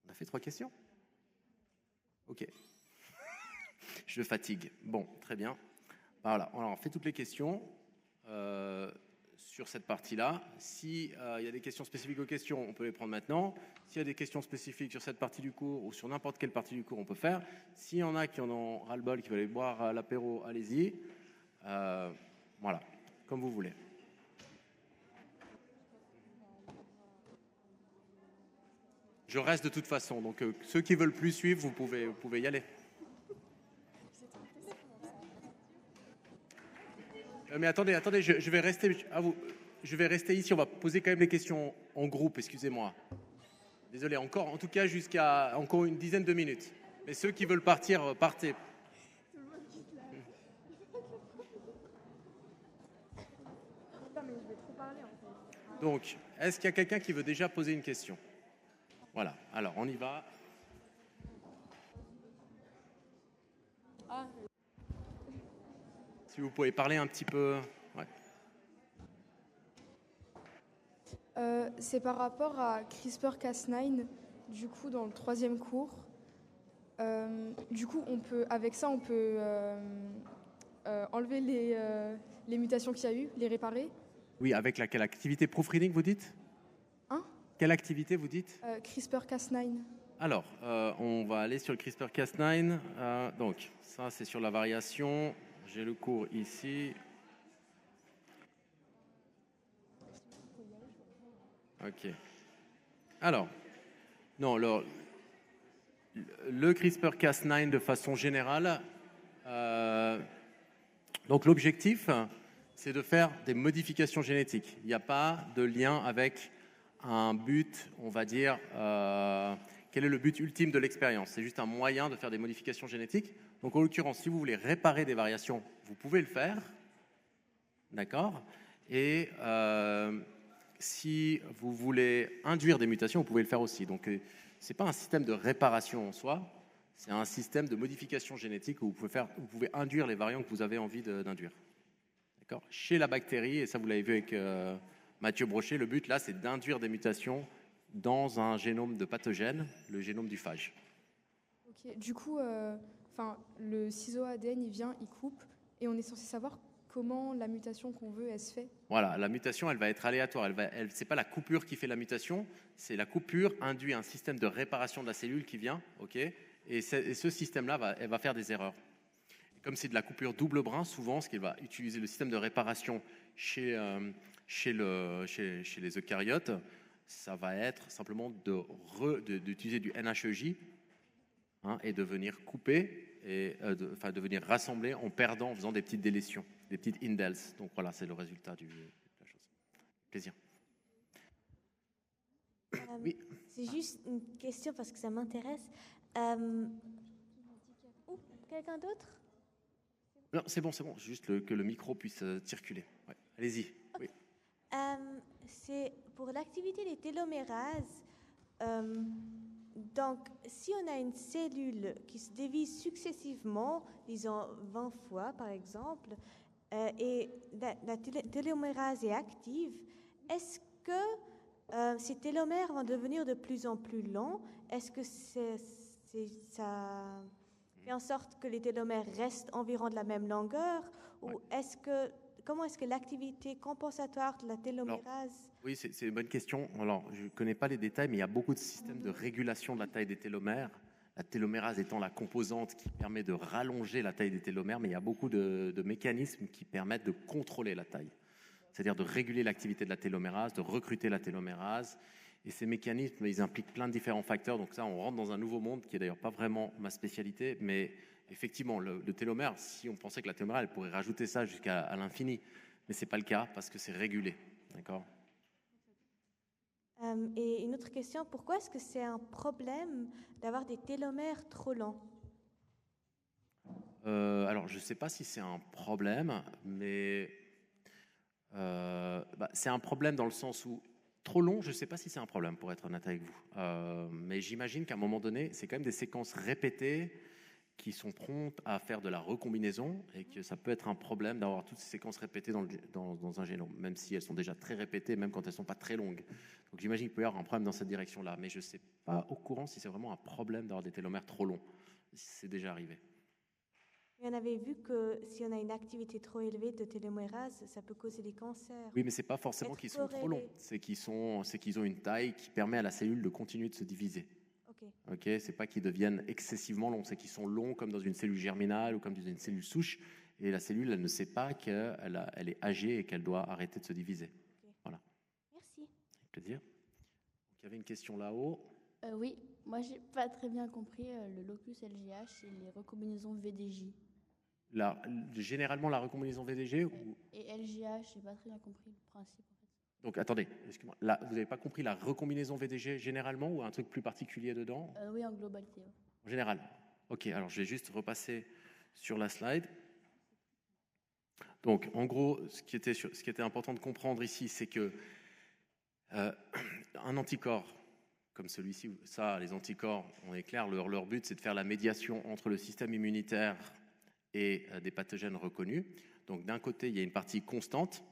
On a fait 3 questions? Ok. Je fatigue. Bon, très bien. Voilà, on a fait toutes les questions sur cette partie-là. S'il y a des questions spécifiques aux questions, on peut les prendre maintenant. S'il y a des questions spécifiques sur cette partie du cours ou sur n'importe quelle partie du cours, on peut faire. S'il y en a qui en ont ras-le-bol, qui veulent aller boire à l'apéro, allez-y. Voilà, comme vous voulez. Je reste de toute façon, donc ceux qui veulent plus suivre, vous pouvez y aller. Mais attendez, je vais rester ici, on va poser quand même les questions en groupe, excusez-moi. Désolé, en tout cas jusqu'à encore une dizaine de minutes. Mais ceux qui veulent partir, partez. Donc, est-ce qu'il y a quelqu'un qui veut déjà poser une question? Voilà, alors on y va. Si vous pouvez parler un petit peu. Ouais. C'est par rapport à CRISPR-Cas9, du coup, dans le 3e cours. Du coup, avec ça, on peut enlever les mutations qu'il y a eu, les réparer. Oui, avec laquelle activité proofreading, vous dites? Hein? Quelle activité, vous dites? CRISPR-Cas9. Alors, on va aller sur le CRISPR-Cas9. Donc, ça, c'est sur la variation. J'ai le cours ici. OK. Alors, non, le CRISPR-Cas9 de façon générale, donc l'objectif, c'est de faire des modifications génétiques. Il n'y a pas de lien avec un but, on va dire, quel est le but ultime de l'expérience? C'est juste un moyen de faire des modifications génétiques. Donc, en l'occurrence, si vous voulez réparer des variations, vous pouvez le faire. D'accord? Et si vous voulez induire des mutations, vous pouvez le faire aussi. Donc, ce n'est pas un système de réparation en soi, c'est un système de modification génétique où vous pouvez induire les variants que vous avez envie d'induire. D'accord? Chez la bactérie, et ça vous l'avez vu avec Mathieu Brochet, le but là, c'est d'induire des mutations dans un génome de pathogène, le génome du phage. Ok, du coup, le ciseau ADN, il vient, il coupe, et on est censé savoir comment la mutation qu'on veut, elle se fait. Voilà, la mutation, elle va être aléatoire. C'est pas la coupure qui fait la mutation, c'est la coupure induit un système de réparation de la cellule qui vient, ok, et ce système-là, elle va faire des erreurs. Comme c'est de la coupure double brin, souvent, ce qu'il va utiliser le système de réparation chez les eucaryotes, ça va être simplement d'utiliser du NHEJ et de venir couper et de venir rassembler en perdant, en faisant des petites délétions, des petites indels. Donc voilà, c'est le résultat de la chose. Plaisir. Oui. C'est juste une question parce que ça m'intéresse. Quelqu'un d'autre? Non, c'est bon, juste que le micro puisse circuler. Ouais. Allez-y. Oui. C'est pour l'activité des télomérases. Donc, si on a une cellule qui se divise successivement, disons 20 fois par exemple, et la télomérase est active, est-ce que ces télomères vont devenir de plus en plus longs? Est-ce que ça fait en sorte que les télomères restent environ de la même longueur? Ou comment est-ce que l'activité compensatoire de la télomérase... Oui, c'est une bonne question. Alors, je ne connais pas les détails, mais il y a beaucoup de systèmes de régulation de la taille des télomères. La télomérase étant la composante qui permet de rallonger la taille des télomères, mais il y a beaucoup de mécanismes qui permettent de contrôler la taille. C'est-à-dire de réguler l'activité de la télomérase, de recruter la télomérase. Et ces mécanismes, ils impliquent plein de différents facteurs. Donc ça, on rentre dans un nouveau monde qui n'est d'ailleurs pas vraiment ma spécialité, mais effectivement, le télomère, si on pensait que la télomère, elle pourrait rajouter ça jusqu'à l'infini, mais ce n'est pas le cas parce que c'est régulé. D'accord ? Et une autre question, pourquoi est-ce que c'est un problème d'avoir des télomères trop longs? Alors, je ne sais pas si c'est un problème, mais c'est un problème dans le sens où trop long, je ne sais pas si c'est un problème, pour être honnête avec vous. Mais j'imagine qu'à un moment donné, c'est quand même des séquences répétées qui sont promptes à faire de la recombinaison et que ça peut être un problème d'avoir toutes ces séquences répétées dans un génome, même si elles sont déjà très répétées, même quand elles ne sont pas très longues. Donc j'imagine qu'il peut y avoir un problème dans cette direction-là, mais je ne sais pas au courant si c'est vraiment un problème d'avoir des télomères trop longs. C'est déjà arrivé. Et on avait vu que si on a une activité trop élevée de télomérase, ça peut causer des cancers. Oui, mais ce n'est pas forcément qu'ils sont trop longs, c'est qu'ils ont une taille qui permet à la cellule de continuer de se diviser. Ok, c'est pas qu'ils deviennent excessivement longs, c'est qu'ils sont longs comme dans une cellule germinale ou comme dans une cellule souche, et la cellule, elle ne sait pas qu'elle est âgée et qu'elle doit arrêter de se diviser. Okay. Voilà. Merci. Avec plaisir. Donc, il y avait une question là-haut. Oui, moi j'ai pas très bien compris le locus LGH et les recombinaisons VDJ. Généralement la recombinaison VDG et LGH, j'ai pas très bien compris le principe. Donc, attendez, excusez-moi. Là, vous n'avez pas compris la recombinaison VDG généralement ou un truc plus particulier dedans? Oui, en globalité. Ouais. En général. Ok, alors je vais juste repasser sur la slide. Donc, en gros, ce qui était important de comprendre ici, c'est que un anticorps comme celui-ci, les anticorps, on est clair, leur but, c'est de faire la médiation entre le système immunitaire et des pathogènes reconnus. Donc, d'un côté, il y a une partie constante.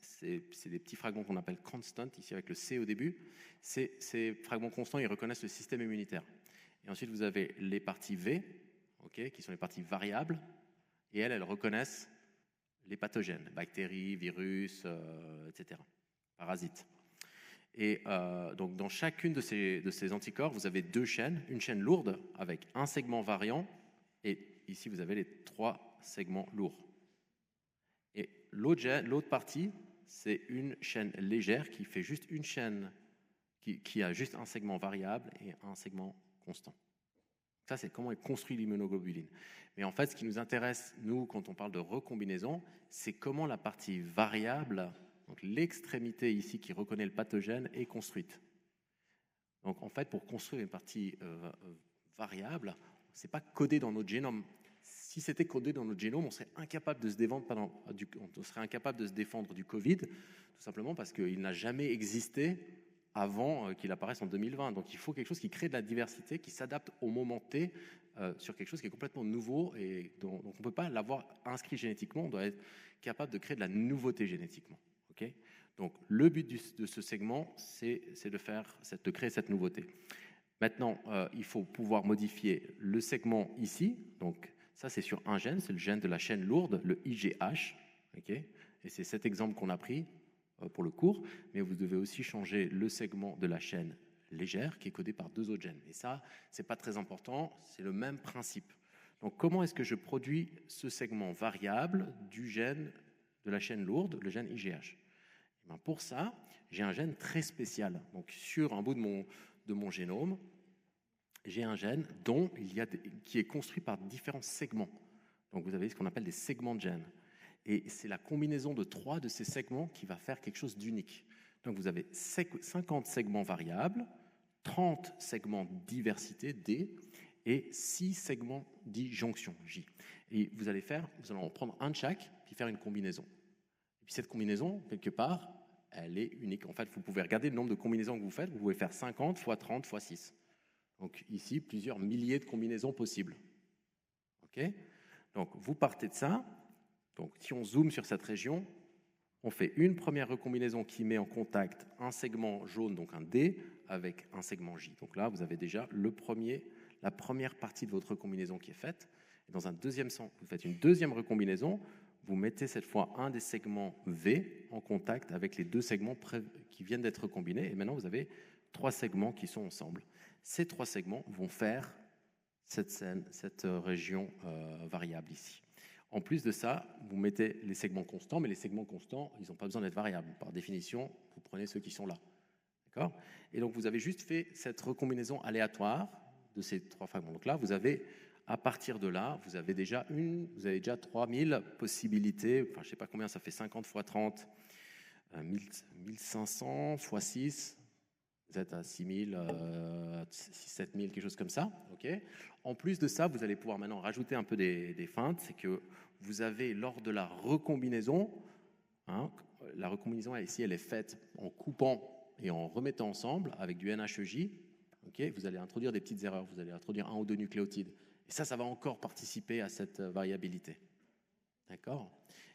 C'est des petits fragments qu'on appelle constant, ici avec le C au début. Ces fragments constants, ils reconnaissent le système immunitaire. Et ensuite, vous avez les parties V, qui sont les parties variables, et elles reconnaissent les pathogènes, bactéries, virus, etc., parasites. Et donc, dans chacune de ces anticorps, vous avez deux chaînes, une chaîne lourde avec un segment variant, et ici, vous avez les 3 segments lourds. Et l'autre partie, c'est une chaîne légère qui fait juste une chaîne, qui a juste un segment variable et un segment constant. Ça, c'est comment est construit l'immunoglobuline. Mais en fait, ce qui nous intéresse, nous, quand on parle de recombinaison, c'est comment la partie variable, donc l'extrémité ici qui reconnaît le pathogène, est construite. Donc en fait, pour construire une partie variable, ce n'est pas codé dans notre génome. Si c'était codé dans notre génome, on serait incapable de se défendre du Covid, tout simplement parce qu'il n'a jamais existé avant qu'il apparaisse en 2020. Donc il faut quelque chose qui crée de la diversité, qui s'adapte au moment T sur quelque chose qui est complètement nouveau et donc on ne peut pas l'avoir inscrit génétiquement, on doit être capable de créer de la nouveauté génétiquement. Okay, donc le but de ce segment, c'est de créer cette nouveauté. Maintenant, il faut pouvoir modifier le segment ici, donc ça, c'est sur un gène, c'est le gène de la chaîne lourde, le IGH. Okay, et c'est cet exemple qu'on a pris pour le cours. Mais vous devez aussi changer le segment de la chaîne légère qui est codé par 2 autres gènes. Et ça, ce n'est pas très important, c'est le même principe. Donc, comment est-ce que je produis ce segment variable du gène de la chaîne lourde, le gène IGH? Et bien pour ça, j'ai un gène très spécial. Donc, sur un bout de mon génome, j'ai un gène qui est construit par différents segments. Donc vous avez ce qu'on appelle des segments de gènes. Et c'est la combinaison de 3 de ces segments qui va faire quelque chose d'unique. Donc vous avez 50 segments variables, 30 segments diversité D, et 6 segments disjonction, J. Et vous allez en prendre un de chaque, puis faire une combinaison. Et puis cette combinaison, quelque part, elle est unique. En fait, vous pouvez regarder le nombre de combinaisons que vous faites. Vous pouvez faire 50 fois 30 fois 6. Donc ici, plusieurs milliers de combinaisons possibles. OK ? Donc vous partez de ça. Donc si on zoome sur cette région, on fait une première recombinaison qui met en contact un segment jaune, donc un D, avec un segment J. Donc là, vous avez déjà la première partie de votre recombinaison qui est faite. Et dans un deuxième sens, vous faites une deuxième recombinaison. Vous mettez cette fois un des segments V en contact avec les 2 segments qui viennent d'être recombinés. Et maintenant, vous avez 3 segments qui sont ensemble. Ces 3 segments vont faire cette région variable ici. En plus de ça, vous mettez les segments constants, mais les segments constants, ils n'ont pas besoin d'être variables. Par définition, vous prenez ceux qui sont là. D'accord ? Et donc, vous avez juste fait cette recombinaison aléatoire de ces 3 fragments. Donc là, à partir de là, vous avez déjà 3000 possibilités. Enfin, je ne sais pas combien, ça fait 50 fois 30, 1500 fois 6. Vous êtes à 6000, 7000, quelque chose comme ça. Okay. En plus de ça, vous allez pouvoir maintenant rajouter un peu des feintes. C'est que vous avez, lors de la recombinaison, la recombinaison ici, elle est faite en coupant et en remettant ensemble avec du NHEJ. Okay, vous allez introduire des petites erreurs. Vous allez introduire 1 ou 2 nucléotides. Et ça va encore participer à cette variabilité. D'accord ?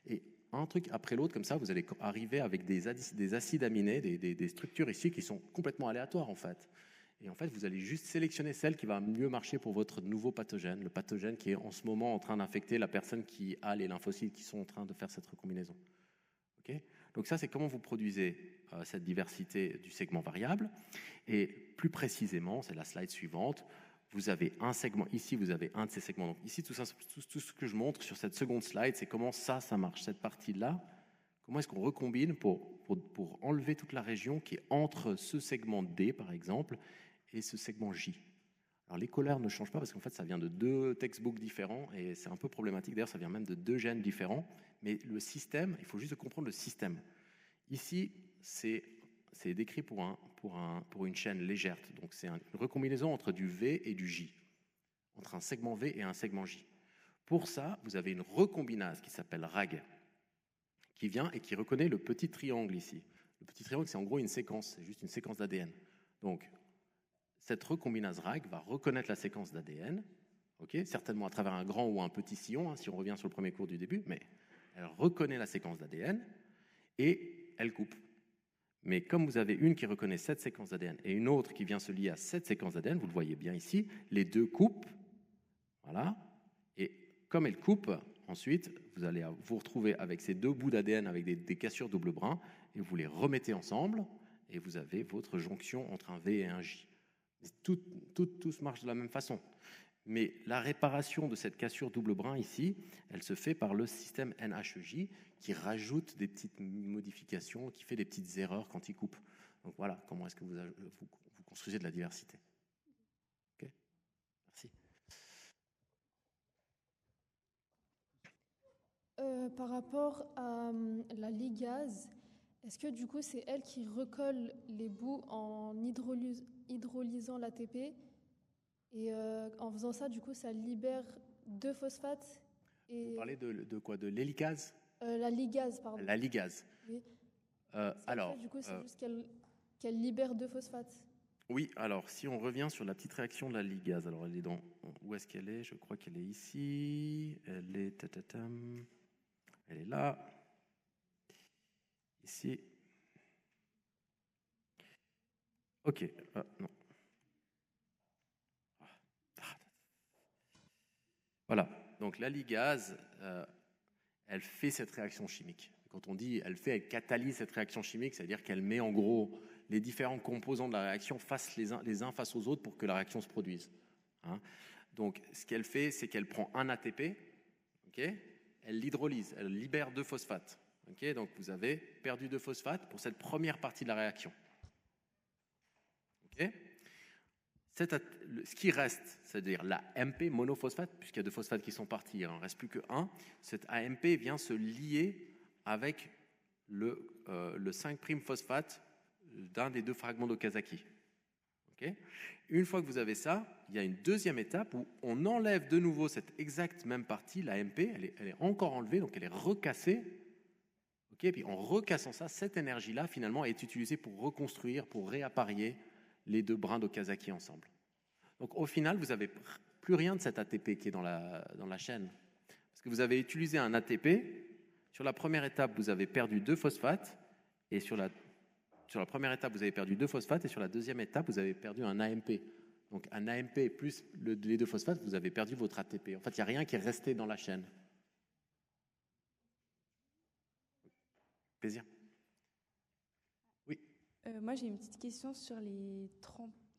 Et un truc après l'autre, comme ça, vous allez arriver avec des acides aminés, des structures ici qui sont complètement aléatoires, en fait. Et en fait, vous allez juste sélectionner celle qui va mieux marcher pour votre nouveau pathogène, le pathogène qui est en ce moment en train d'infecter la personne qui a les lymphocytes qui sont en train de faire cette recombinaison. Okay ? Donc ça, c'est comment vous produisez cette diversité du segment variable. Et plus précisément, c'est la slide suivante, vous avez un segment, ici vous avez un de ces segments. Donc ici, tout ce que je montre sur cette seconde slide, c'est comment ça marche, cette partie-là. Comment est-ce qu'on recombine pour enlever toute la région qui est entre ce segment D, par exemple, et ce segment J. Alors les couleurs ne changent pas parce qu'en fait, ça vient de 2 textbooks différents et c'est un peu problématique. D'ailleurs, ça vient même de 2 gènes différents. Mais le système, il faut juste comprendre le système. Ici, c'est décrit pour une chaîne légère. Donc, c'est une recombinaison entre du V et du J, entre un segment V et un segment J. Pour ça, vous avez une recombinase qui s'appelle RAG, qui vient et qui reconnaît le petit triangle ici. Le petit triangle, c'est en gros une séquence, c'est juste une séquence d'ADN. Donc, cette recombinase RAG va reconnaître la séquence d'ADN, okay, certainement à travers un grand ou un petit sillon, si on revient sur le premier cours du début, mais elle reconnaît la séquence d'ADN et elle coupe. Mais comme vous avez une qui reconnaît cette séquence d'ADN et une autre qui vient se lier à cette séquence d'ADN, vous le voyez bien ici, les 2 coupent, voilà, et comme elles coupent, ensuite, vous allez vous retrouver avec ces 2 bouts d'ADN avec des cassures double brin, et vous les remettez ensemble, et vous avez votre jonction entre un V et un J. Tout marche de la même façon. Mais la réparation de cette cassure double brin ici, elle se fait par le système NHEJ qui rajoute des petites modifications, qui fait des petites erreurs quand il coupe. Donc voilà, comment est-ce que vous construisez de la diversité. Ok, merci. Par rapport à la ligase, est-ce que du coup c'est elle qui recolle les bouts en hydrolysant l'ATP et en faisant ça, du coup, ça libère 2 phosphates et... Vous parlez de quoi? De l'hélicase? La ligase, pardon. La ligase. Oui. Alors, fait, du coup, c'est juste qu'elle libère 2 phosphates. Oui, alors si on revient sur la petite réaction de la ligase, alors elle est dans... Où est-ce qu'elle est? Je crois qu'elle est ici. Elle est... Elle est là. Ici. Ok. Non. Voilà. Donc la ligase, elle fait cette réaction chimique. Quand on dit elle catalyse cette réaction chimique, c'est-à-dire qu'elle met en gros les différents composants de la réaction les uns face aux autres pour que la réaction se produise. Hein. Donc ce qu'elle fait, c'est qu'elle prend un ATP, okay, elle l'hydrolyse, elle libère 2 phosphates. Okay, donc vous avez perdu 2 phosphates pour cette première partie de la réaction. Okay. Ce qui reste, c'est-à-dire la MP monophosphate, puisqu'il y a 2 phosphates qui sont partis, il n'en reste plus que 1, cette AMP vient se lier avec le 5' phosphate d'un des 2 fragments d'Okazaki. Okay. Une fois que vous avez ça, il y a une deuxième étape où on enlève de nouveau cette exacte même partie, l'AMP, elle est encore enlevée, donc elle est recassée. Okay. Puis en recassant ça, cette énergie-là, finalement, est utilisée pour reconstruire, pour réapparier les deux brins d'Okazaki ensemble. Donc au final, vous n'avez plus rien de cet ATP qui est dans la chaîne. Parce que vous avez utilisé un ATP, sur la première étape, vous avez perdu 2 phosphates, et sur la première étape, vous avez perdu 2 phosphates, et sur la deuxième étape, vous avez perdu un AMP. Donc un AMP plus les 2 phosphates, vous avez perdu votre ATP. En fait, il n'y a rien qui est resté dans la chaîne. Plaisir. Oui. Moi, j'ai une petite question sur les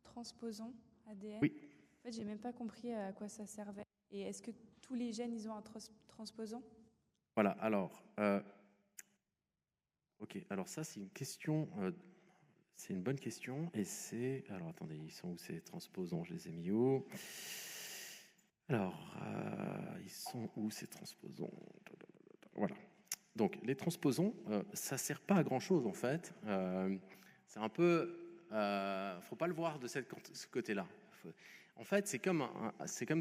transposons ADN. Oui. En fait, j'ai même pas compris à quoi ça servait. Et est-ce que tous les gènes, ils ont un transposant? Voilà, alors, ok, alors ça c'est une question, c'est une bonne question, et c'est, alors attendez, ils sont où ces transposons? Je les ai mis où? Alors, ils sont où ces transposons? Voilà, donc les transposons, ça sert pas à grand chose en fait, c'est un peu, faut pas le voir de ce côté-là. En fait, c'est comme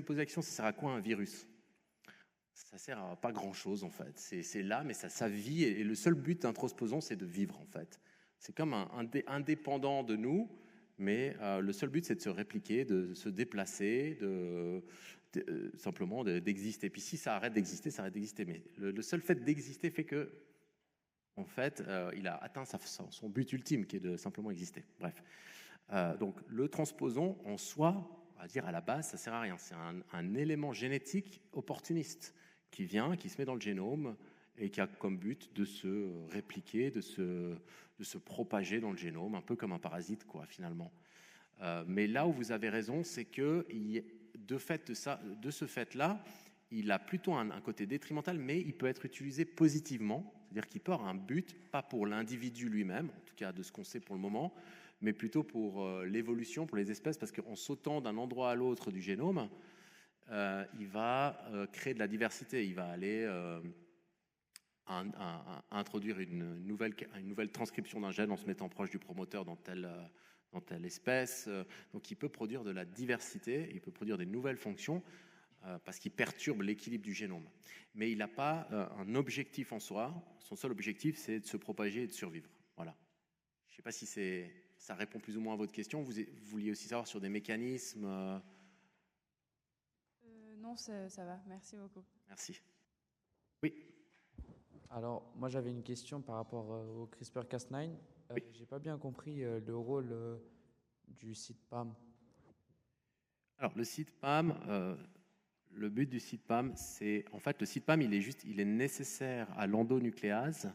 poser la question, ça sert à quoi un virus? Ça sert à pas grand-chose en fait. C'est là, mais ça vit, et le seul but d'un transposon, c'est de vivre en fait. C'est comme indépendant de nous, mais le seul but, c'est de se répliquer, de se déplacer, simplement d'exister. Puis si ça arrête d'exister, ça arrête d'exister. Mais le seul fait d'exister fait que, en fait, il a atteint son but ultime, qui est de simplement exister. Bref. Donc le transposon en soi, on va dire à la base, ça sert à rien. C'est un élément génétique opportuniste qui vient, qui se met dans le génome et qui a comme but de se répliquer, de se propager dans le génome, un peu comme un parasite, quoi, finalement. Mais là où vous avez raison, c'est que de ce fait-là, il a plutôt un côté détrimental, mais il peut être utilisé positivement, c'est-à-dire qu'il peut avoir un but, pas pour l'individu lui-même, en tout cas de ce qu'on sait pour le moment, mais plutôt pour l'évolution, pour les espèces, parce qu'en sautant d'un endroit à l'autre du génome, il va créer de la diversité, il va aller introduire une nouvelle transcription d'un gène en se mettant proche du promoteur dans telle espèce. Donc il peut produire de la diversité, il peut produire des nouvelles fonctions parce qu'il perturbe l'équilibre du génome. Mais il n'a pas un objectif en soi, son seul objectif c'est de se propager et de survivre. Voilà. Je ne sais pas si ça répond plus ou moins à votre question. Vous vouliez aussi savoir sur des mécanismes Non, ça va. Merci beaucoup. Merci. Oui. Alors, moi, j'avais une question par rapport au CRISPR-Cas9. Oui. J'ai pas bien compris le rôle du CID-PAM. Alors, le CID-PAM, le but du CID-PAM, c'est... En fait, le CID-PAM, il est nécessaire à l'endonucléase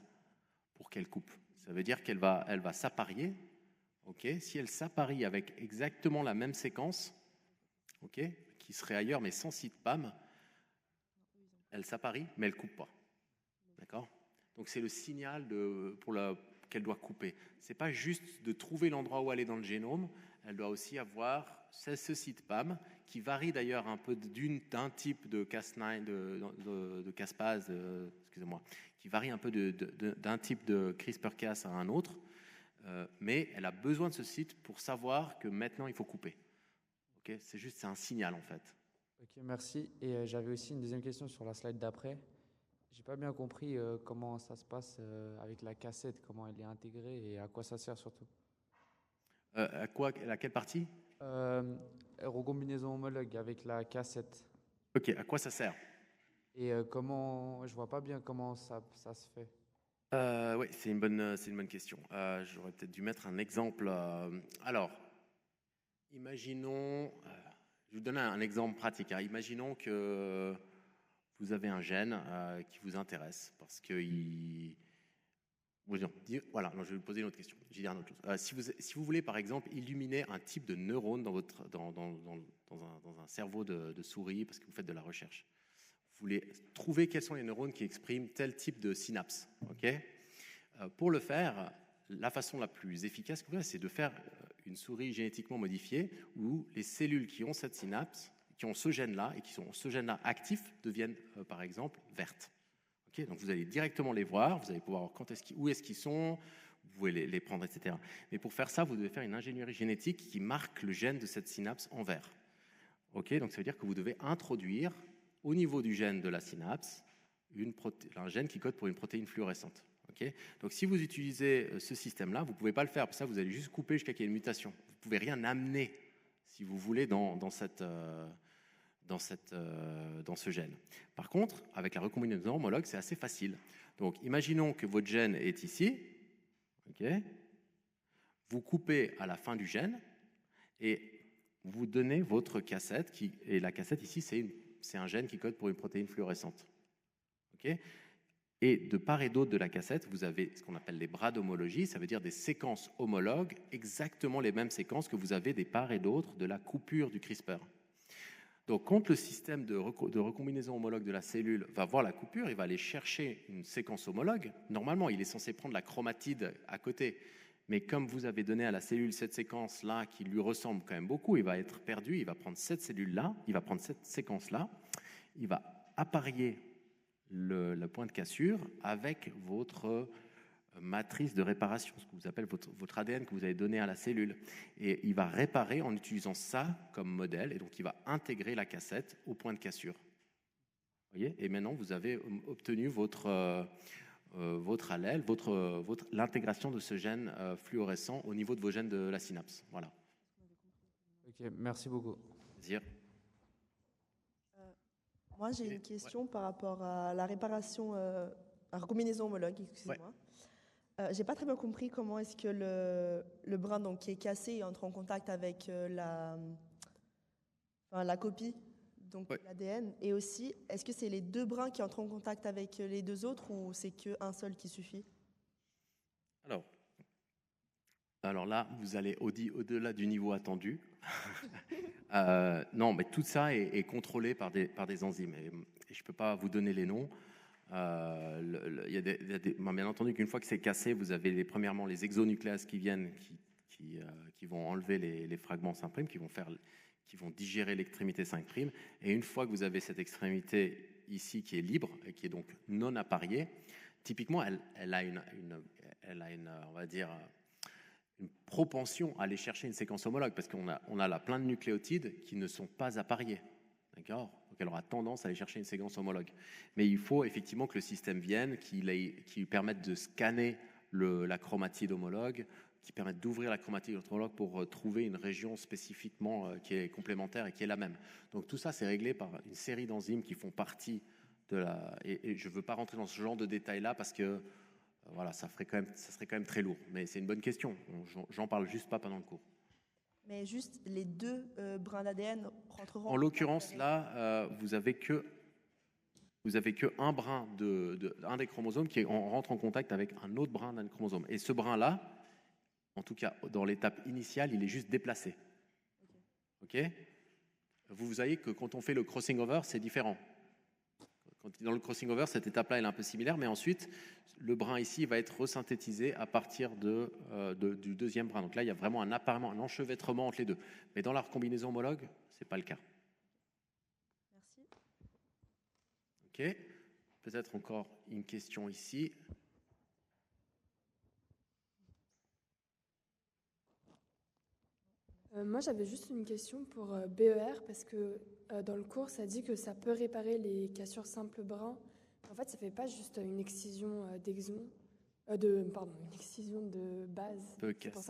pour qu'elle coupe. Ça veut dire qu'elle va s'apparier. Okay. Si elle s'apparie avec exactement la même séquence, okay, qui serait ailleurs, mais sans CID-PAM, elle s'apparie, mais elle ne coupe pas. D'accord ? Donc c'est le signal qu'elle doit couper. Ce n'est pas juste de trouver l'endroit où elle est dans le génome, elle doit aussi avoir ce CID-PAM, qui varie d'ailleurs un peu d'un type de Cas9, de caspase, excusez-moi, qui varie un peu d'un type de CRISPR-Cas à un autre, mais elle a besoin de ce site pour savoir que maintenant il faut couper. Okay, c'est un signal en fait. Ok, merci. Et j'avais aussi une deuxième question sur la slide d'après. J'ai pas bien compris comment ça se passe avec la cassette, comment elle est intégrée et à quoi ça sert surtout. À quelle partie? Recombinaison homologue avec la cassette. Ok, à quoi ça sert? Et comment, je vois pas bien comment ça se fait. Oui, c'est une bonne question. J'aurais peut-être dû mettre un exemple. Alors, imaginons, je vais vous donner un exemple pratique. Hein. Imaginons que vous avez un gène qui vous intéresse parce que voilà, non, je vais vous poser une autre question. Je vais dire une autre chose. Si vous voulez, par exemple, illuminer un type de neurone dans un cerveau de souris parce que vous faites de la recherche, vous voulez trouver quels sont les neurones qui expriment tel type de synapse. Okay. Pour le faire, la façon la plus efficace, c'est de faire une souris génétiquement modifiée où les cellules qui ont cette synapse, qui ont ce gène-là et qui sont ce gène-là actif, deviennent par exemple vertes. Okay, donc vous allez directement les voir, vous allez pouvoir voir où est-ce qu'ils sont, vous pouvez les prendre, etc. Mais pour faire ça, vous devez faire une ingénierie génétique qui marque le gène de cette synapse en vert. Ok, donc ça veut dire que vous devez introduire au niveau du gène de la synapse un gène qui code pour une protéine fluorescente. Okay, donc si vous utilisez ce système-là, vous ne pouvez pas le faire, parce que ça, vous allez juste couper jusqu'à qu'il y ait une mutation. Vous ne pouvez rien amener, si vous voulez, dans ce gène. Par contre, avec la recombinaison homologue, c'est assez facile. Donc, imaginons que votre gène est ici. Okay, vous coupez à la fin du gène et vous donnez votre cassette. Et la cassette ici, c'est un gène qui code pour une protéine fluorescente. Okay, et de part et d'autre de la cassette, vous avez ce qu'on appelle les bras d'homologie, ça veut dire des séquences homologues, exactement les mêmes séquences que vous avez des part et d'autre de la coupure du CRISPR. Donc, quand le système de recombinaison homologue de la cellule va voir la coupure, il va aller chercher une séquence homologue. Normalement, il est censé prendre la chromatide à côté. Mais comme vous avez donné à la cellule cette séquence-là qui lui ressemble quand même beaucoup, il va être perdu, il va prendre cette cellule-là, il va prendre cette séquence-là, il va apparier le point de cassure avec votre matrice de réparation, ce que vous appelez votre ADN que vous avez donné à la cellule. Et il va réparer en utilisant ça comme modèle, et donc il va intégrer la cassette au point de cassure. Vous voyez ? Et maintenant, vous avez obtenu votre allèle, l'intégration de ce gène fluorescent au niveau de vos gènes de la synapse. Voilà. Ok, merci beaucoup. Dire. Moi, j'ai une question par rapport à la réparation, à la recombinaison homologue, excusez-moi. Ouais. J'ai pas très bien compris comment est-ce que le brin donc, qui est cassé entre en contact avec la copie, donc l'ADN, et aussi, est-ce que c'est les deux brins qui entrent en contact avec les deux autres ou c'est qu'un seul qui suffit? Alors là, vous allez au-delà du niveau attendu. Non, mais tout ça est contrôlé par des enzymes. Et je ne peux pas vous donner les noms. Bien entendu qu'une fois que c'est cassé, vous avez premièrement les exonucléases qui viennent, qui vont enlever les fragments 5', qui vont digérer l'extrémité 5'. Et une fois que vous avez cette extrémité ici qui est libre et qui est donc non appariée, typiquement, elle a on va dire, une propension à aller chercher une séquence homologue, parce qu'on a là plein de nucléotides qui ne sont pas appariés. D'accord ? Donc elle aura tendance à aller chercher une séquence homologue. Mais il faut effectivement que le système vienne, qui lui permette de scanner la chromatide homologue, qui permette d'ouvrir la chromatide homologue pour trouver une région spécifiquement qui est complémentaire et qui est la même. Donc tout ça, c'est réglé par une série d'enzymes qui font partie de la... Et je ne veux pas rentrer dans ce genre de détails-là parce que voilà, ça serait quand même très lourd. Mais c'est une bonne question. J'en parle juste pas pendant le cours. Mais juste les deux brins d'ADN rentreront... En l'occurrence, là, vous avez que un brin un des chromosomes qui rentre en contact avec un autre brin d'un chromosome. Et ce brin-là, en tout cas dans l'étape initiale, il est juste déplacé. Ok ? Vous voyez que quand on fait le crossing over, c'est différent. Dans le crossing over, cette étape-là, elle est un peu similaire, mais ensuite, le brin ici va être resynthétisé à partir du deuxième brin. Donc là, il y a vraiment apparemment un enchevêtrement entre les deux. Mais dans la recombinaison homologue, ce n'est pas le cas. Merci. Ok. Peut-être encore une question ici. Moi, j'avais juste une question pour BER, parce que dans le cours, ça dit que ça peut réparer les cassures simples brins. En fait, ça ne fait pas juste une excision d'exon, une excision de base.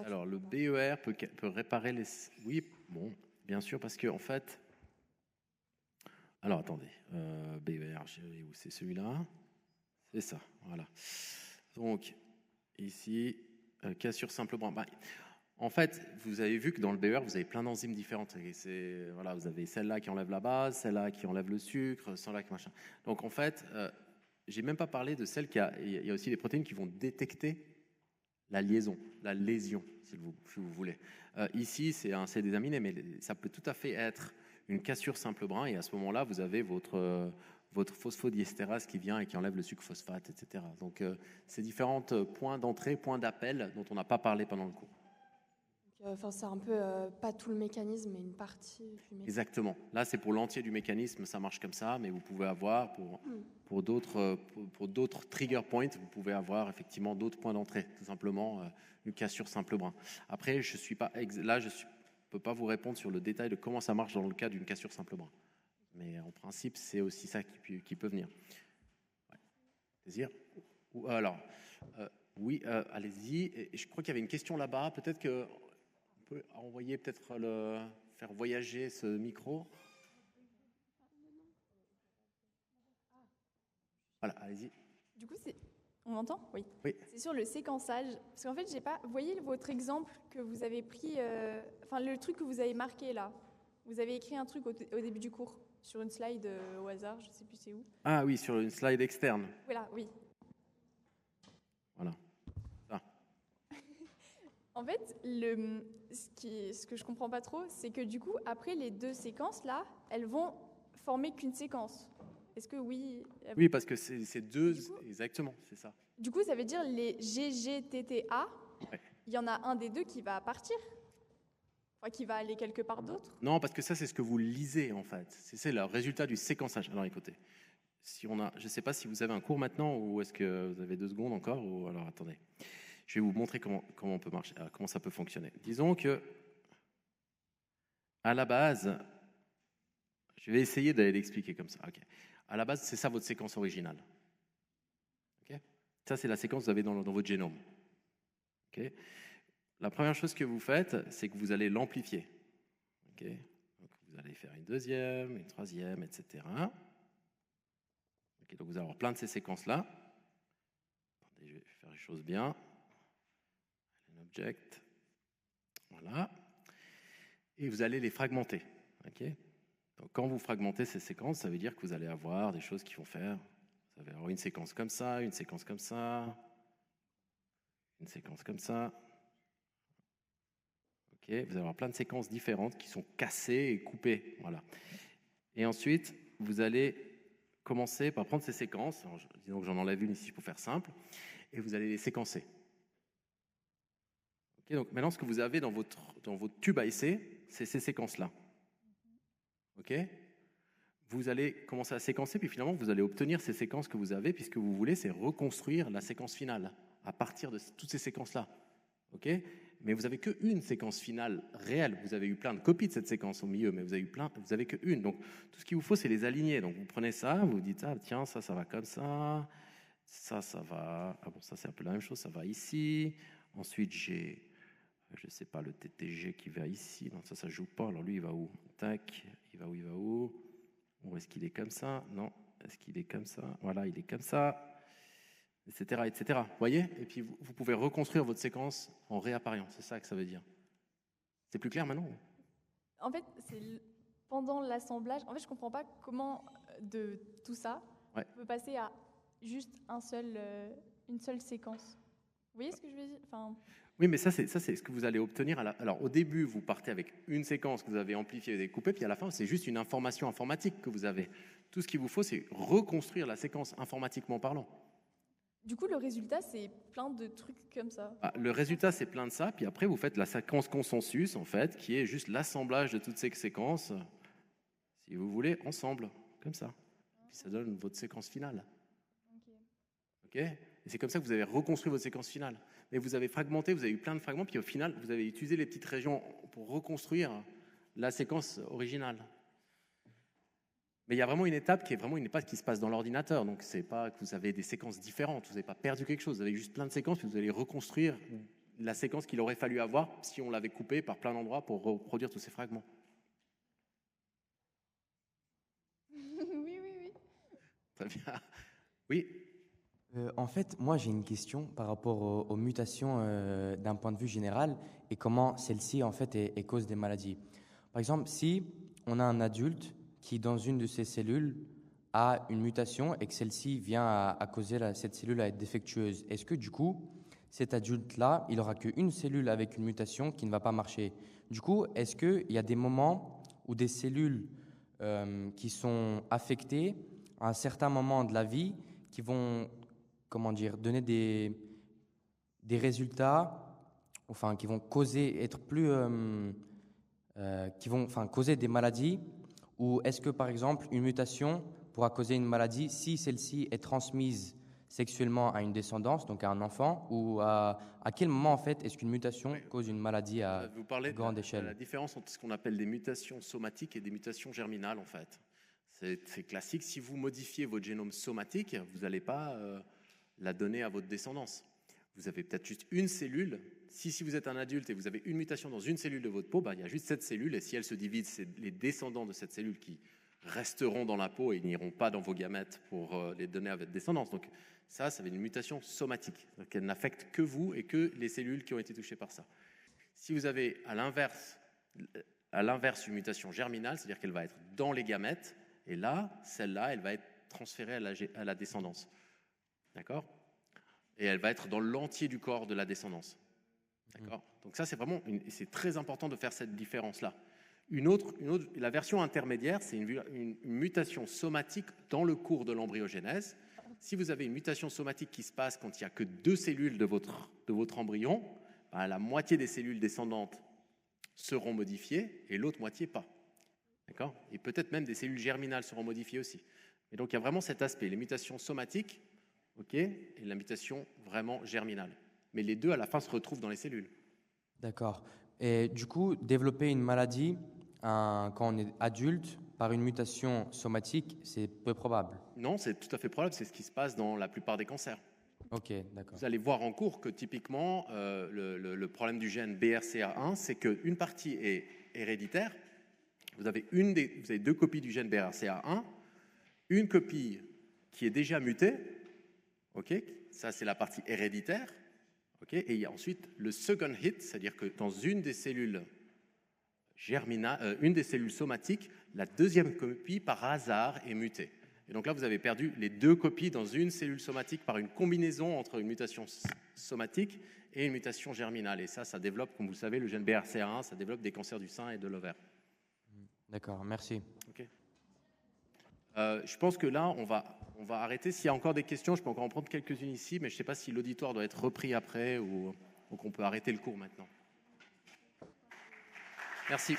Alors, le BER peut réparer les... Oui, bon, bien sûr, parce qu'en fait... Alors, attendez. BER, où c'est celui-là? C'est ça, voilà. Donc, ici, cassure simple brin. En fait, vous avez vu que dans le BER, vous avez plein d'enzymes différentes. Voilà, vous avez celle-là qui enlève la base, celle-là qui enlève le sucre, celle-là qui machin. Donc, en fait, j'ai même pas parlé de celle il y a aussi des protéines qui vont détecter la lésion, si vous voulez. Ici, c'est un C désaminés, mais ça peut tout à fait être une cassure simple brin, et à ce moment-là, vous avez votre phosphodiestérase qui vient et qui enlève le sucre phosphate, etc. Donc, c'est différents points d'entrée, points d'appel dont on n'a pas parlé pendant le cours. Enfin, c'est un peu pas tout le mécanisme, mais une partie du mécanisme. Exactement. Là, c'est pour l'entier du mécanisme, ça marche comme ça, mais vous pouvez avoir, pour d'autres trigger points, vous pouvez avoir effectivement d'autres points d'entrée, tout simplement une cassure simple brin. Après, je suis pas là, je peux pas vous répondre sur le détail de comment ça marche dans le cas d'une cassure simple brin. Mais en principe, c'est aussi ça qui peut venir. Ouais. Désir ? Alors, oui, allez-y. Et je crois qu'il y avait une question là-bas. Peut-être qu'on peut envoyer, faire voyager ce micro. Voilà, allez-y. Du coup, on m'entend ? Oui. Oui. C'est sur le séquençage. Parce qu'en fait, j'ai pas. Vous voyez votre exemple que vous avez pris. Enfin, le truc que vous avez marqué là. Vous avez écrit un truc au début du cours sur une slide au hasard. Je sais plus c'est où. Ah oui, sur une slide externe. Voilà, oui. Voilà. Ça. En fait, ce que je comprends pas trop, c'est que du coup, après les deux séquences là, elles vont former qu'une séquence. Est-ce que oui ? Oui, parce que c'est deux, exactement, c'est ça. Du coup, ça veut dire les GGTTA, ouais. Il y en a un des deux qui va partir, enfin, qui va aller quelque part d'autre. Non, parce que ça, c'est ce que vous lisez, en fait. C'est le résultat du séquençage. Alors, écoutez, je ne sais pas si vous avez un cours maintenant ou est-ce que vous avez 2 secondes encore. Ou alors, attendez. Je vais vous montrer comment on peut marcher, comment ça peut fonctionner. Disons que, à la base, je vais essayer d'aller l'expliquer comme ça. Okay. À la base, c'est ça votre séquence originale. Okay. Ça, c'est la séquence que vous avez dans votre génome. Okay. La première chose que vous faites, c'est que vous allez l'amplifier. Okay. Donc, vous allez faire une deuxième, une troisième, etc. Okay, donc, vous allez avoir plein de ces séquences-là. Attendez, je vais faire les choses bien. Un object. Voilà. Et vous allez les fragmenter. Okay. Donc, quand vous fragmentez ces séquences, ça veut dire que vous allez avoir des choses qui vont faire. Vous allez avoir une séquence comme ça, une séquence comme ça, une séquence comme ça. Okay, vous allez avoir plein de séquences différentes qui sont cassées et coupées. Voilà. Et ensuite, vous allez commencer par prendre ces séquences. Alors, disons que j'en enlève une ici pour faire simple. Et vous allez les séquencer. Okay, donc maintenant, ce que vous avez dans votre tube à essai, c'est ces séquences-là. Ok ? Vous allez commencer à séquencer, puis finalement, vous allez obtenir ces séquences que vous avez, puisque vous voulez, c'est reconstruire la séquence finale à partir de toutes ces séquences-là. Ok ? Mais vous n'avez qu'une séquence finale réelle. Vous avez eu plein de copies de cette séquence au milieu, mais vous avez qu'une. Donc, tout ce qu'il vous faut, c'est les aligner. Donc, vous prenez ça, vous dites, ah, tiens, ça va comme ça. Ça va... Ah bon, ça, c'est un peu la même chose. Ça va ici. Ensuite, j'ai... Je ne sais pas, le TTG qui va ici. Non, ça ne joue pas. Alors, lui, il va où ? Tac. Il va où ? Ou est-ce qu'il est comme ça ? Non. Est-ce qu'il est comme ça ? Voilà, il est comme ça. Etc., etc. Vous voyez ? Et puis, vous pouvez reconstruire votre séquence en réappariant. C'est ça que ça veut dire. C'est plus clair maintenant ? En fait, c'est pendant l'assemblage. En fait, je ne comprends pas comment, de tout ça, on peut passer à juste une seule séquence. Vous voyez ce que je veux dire ? Enfin... Oui, mais ça, c'est ce que vous allez obtenir. Alors, au début, vous partez avec une séquence que vous avez amplifiée et découpée, puis à la fin, c'est juste une information informatique que vous avez. Tout ce qu'il vous faut, c'est reconstruire la séquence informatiquement parlant. Du coup, le résultat, c'est plein de trucs comme ça. Le résultat, c'est plein de ça, puis après, vous faites la séquence consensus, en fait, qui est juste l'assemblage de toutes ces séquences, si vous voulez, ensemble, comme ça. Puis ça donne votre séquence finale. OK ? Et c'est comme ça que vous avez reconstruit votre séquence finale. Mais vous avez fragmenté, vous avez eu plein de fragments, puis au final, vous avez utilisé les petites régions pour reconstruire la séquence originale. Mais il y a vraiment une étape qui est vraiment une étape qui se passe dans l'ordinateur. Donc, c'est pas que vous avez des séquences différentes, vous n'avez pas perdu quelque chose, vous avez juste plein de séquences, puis vous allez reconstruire la séquence qu'il aurait fallu avoir si on l'avait coupée par plein d'endroits pour reproduire tous ces fragments. Oui. Très bien. Oui. En fait, moi, j'ai une question par rapport aux mutations d'un point de vue général et comment celles-ci, en fait, est cause des maladies. Par exemple, si on a un adulte qui, dans une de ses cellules, a une mutation et que celle-ci vient à causer cette cellule à être défectueuse, est-ce que, du coup, cet adulte-là, il n'aura qu'une cellule avec une mutation qui ne va pas marcher ? Du coup, est-ce qu'il y a des moments où des cellules qui sont affectées à un certain moment de la vie qui vont... donner des résultats enfin, qui vont causer, être plus, qui vont, enfin, causer des maladies, ou est-ce que, par exemple, une mutation pourra causer une maladie si celle-ci est transmise sexuellement à une descendance, donc à un enfant, ou à quel moment, en fait, est-ce qu'une mutation cause une maladie à Vous parlez grande de échelle? la différence entre ce qu'on appelle des mutations somatiques et des mutations germinales, en fait. C'est classique. Si vous modifiez votre génome somatique, vous n'allez pas la donner à votre descendance. Vous avez peut-être juste une cellule. Si vous êtes un adulte et vous avez une mutation dans une cellule de votre peau, il y a juste cette cellule, et si elle se divise, c'est les descendants de cette cellule qui resteront dans la peau et n'iront pas dans vos gamètes pour les donner à votre descendance. Donc ça va être une mutation somatique. Donc elle n'affecte que vous et que les cellules qui ont été touchées par ça. Si vous avez à l'inverse une mutation germinale, c'est-à-dire qu'elle va être dans les gamètes, et là, celle-là, elle va être transférée à la descendance. D'accord ? Et elle va être dans l'entier du corps de la descendance. D'accord ? Donc ça, c'est vraiment, c'est très important de faire cette différence-là. La version intermédiaire, c'est une mutation somatique dans le cours de l'embryogénèse. Si vous avez une mutation somatique qui se passe quand il n'y a que 2 cellules de votre embryon, la moitié des cellules descendantes seront modifiées et l'autre moitié pas. D'accord ? Et peut-être même des cellules germinales seront modifiées aussi. Et donc il y a vraiment cet aspect, les mutations somatiques, et la mutation vraiment germinale. Mais les deux, à la fin, se retrouvent dans les cellules. D'accord. Et du coup, développer une maladie quand on est adulte par une mutation somatique, c'est peu probable. Non, c'est tout à fait probable. C'est ce qui se passe dans la plupart des cancers. Ok, d'accord. Vous allez voir en cours que typiquement, le problème du gène BRCA1, c'est qu'une partie est héréditaire. Vous avez 2 copies du gène BRCA1, une copie qui est déjà mutée. Ça, c'est la partie héréditaire. Et il y a ensuite le second hit, c'est-à-dire que dans une des cellules une des cellules somatiques, la deuxième copie, par hasard, est mutée. Et donc là, vous avez perdu les 2 copies dans une cellule somatique par une combinaison entre une mutation somatique et une mutation germinale. Et ça développe, comme vous le savez, le gène BRCA1, ça développe des cancers du sein et de l'ovaire. D'accord, merci. Je pense que là, on va arrêter. S'il y a encore des questions, je peux encore en prendre quelques-unes ici, mais je ne sais pas si l'auditoire doit être repris après ou on peut arrêter le cours maintenant. Merci.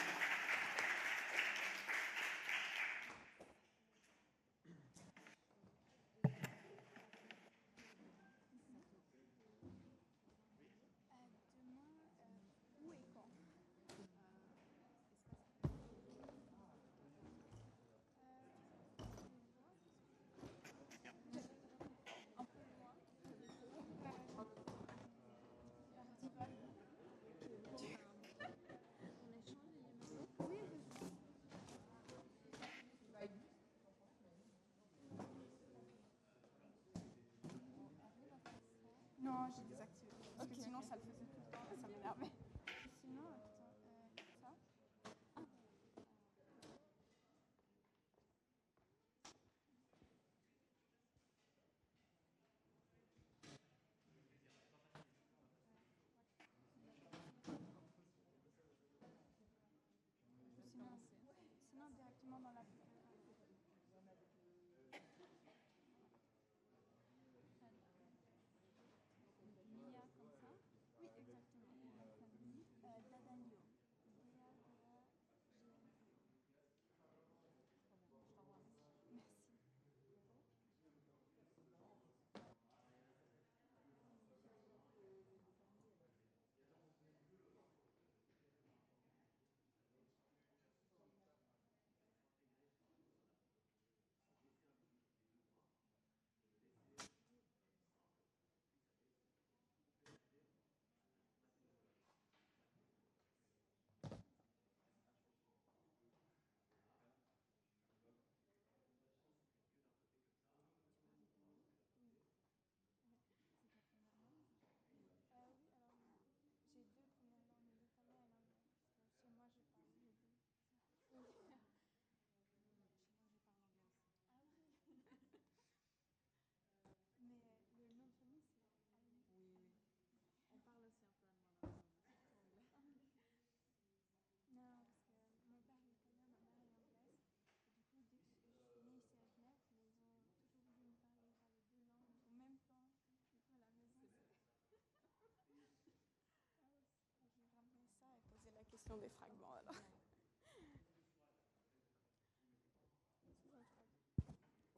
réplication des fragments. Alors.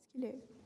Est-ce qu'il est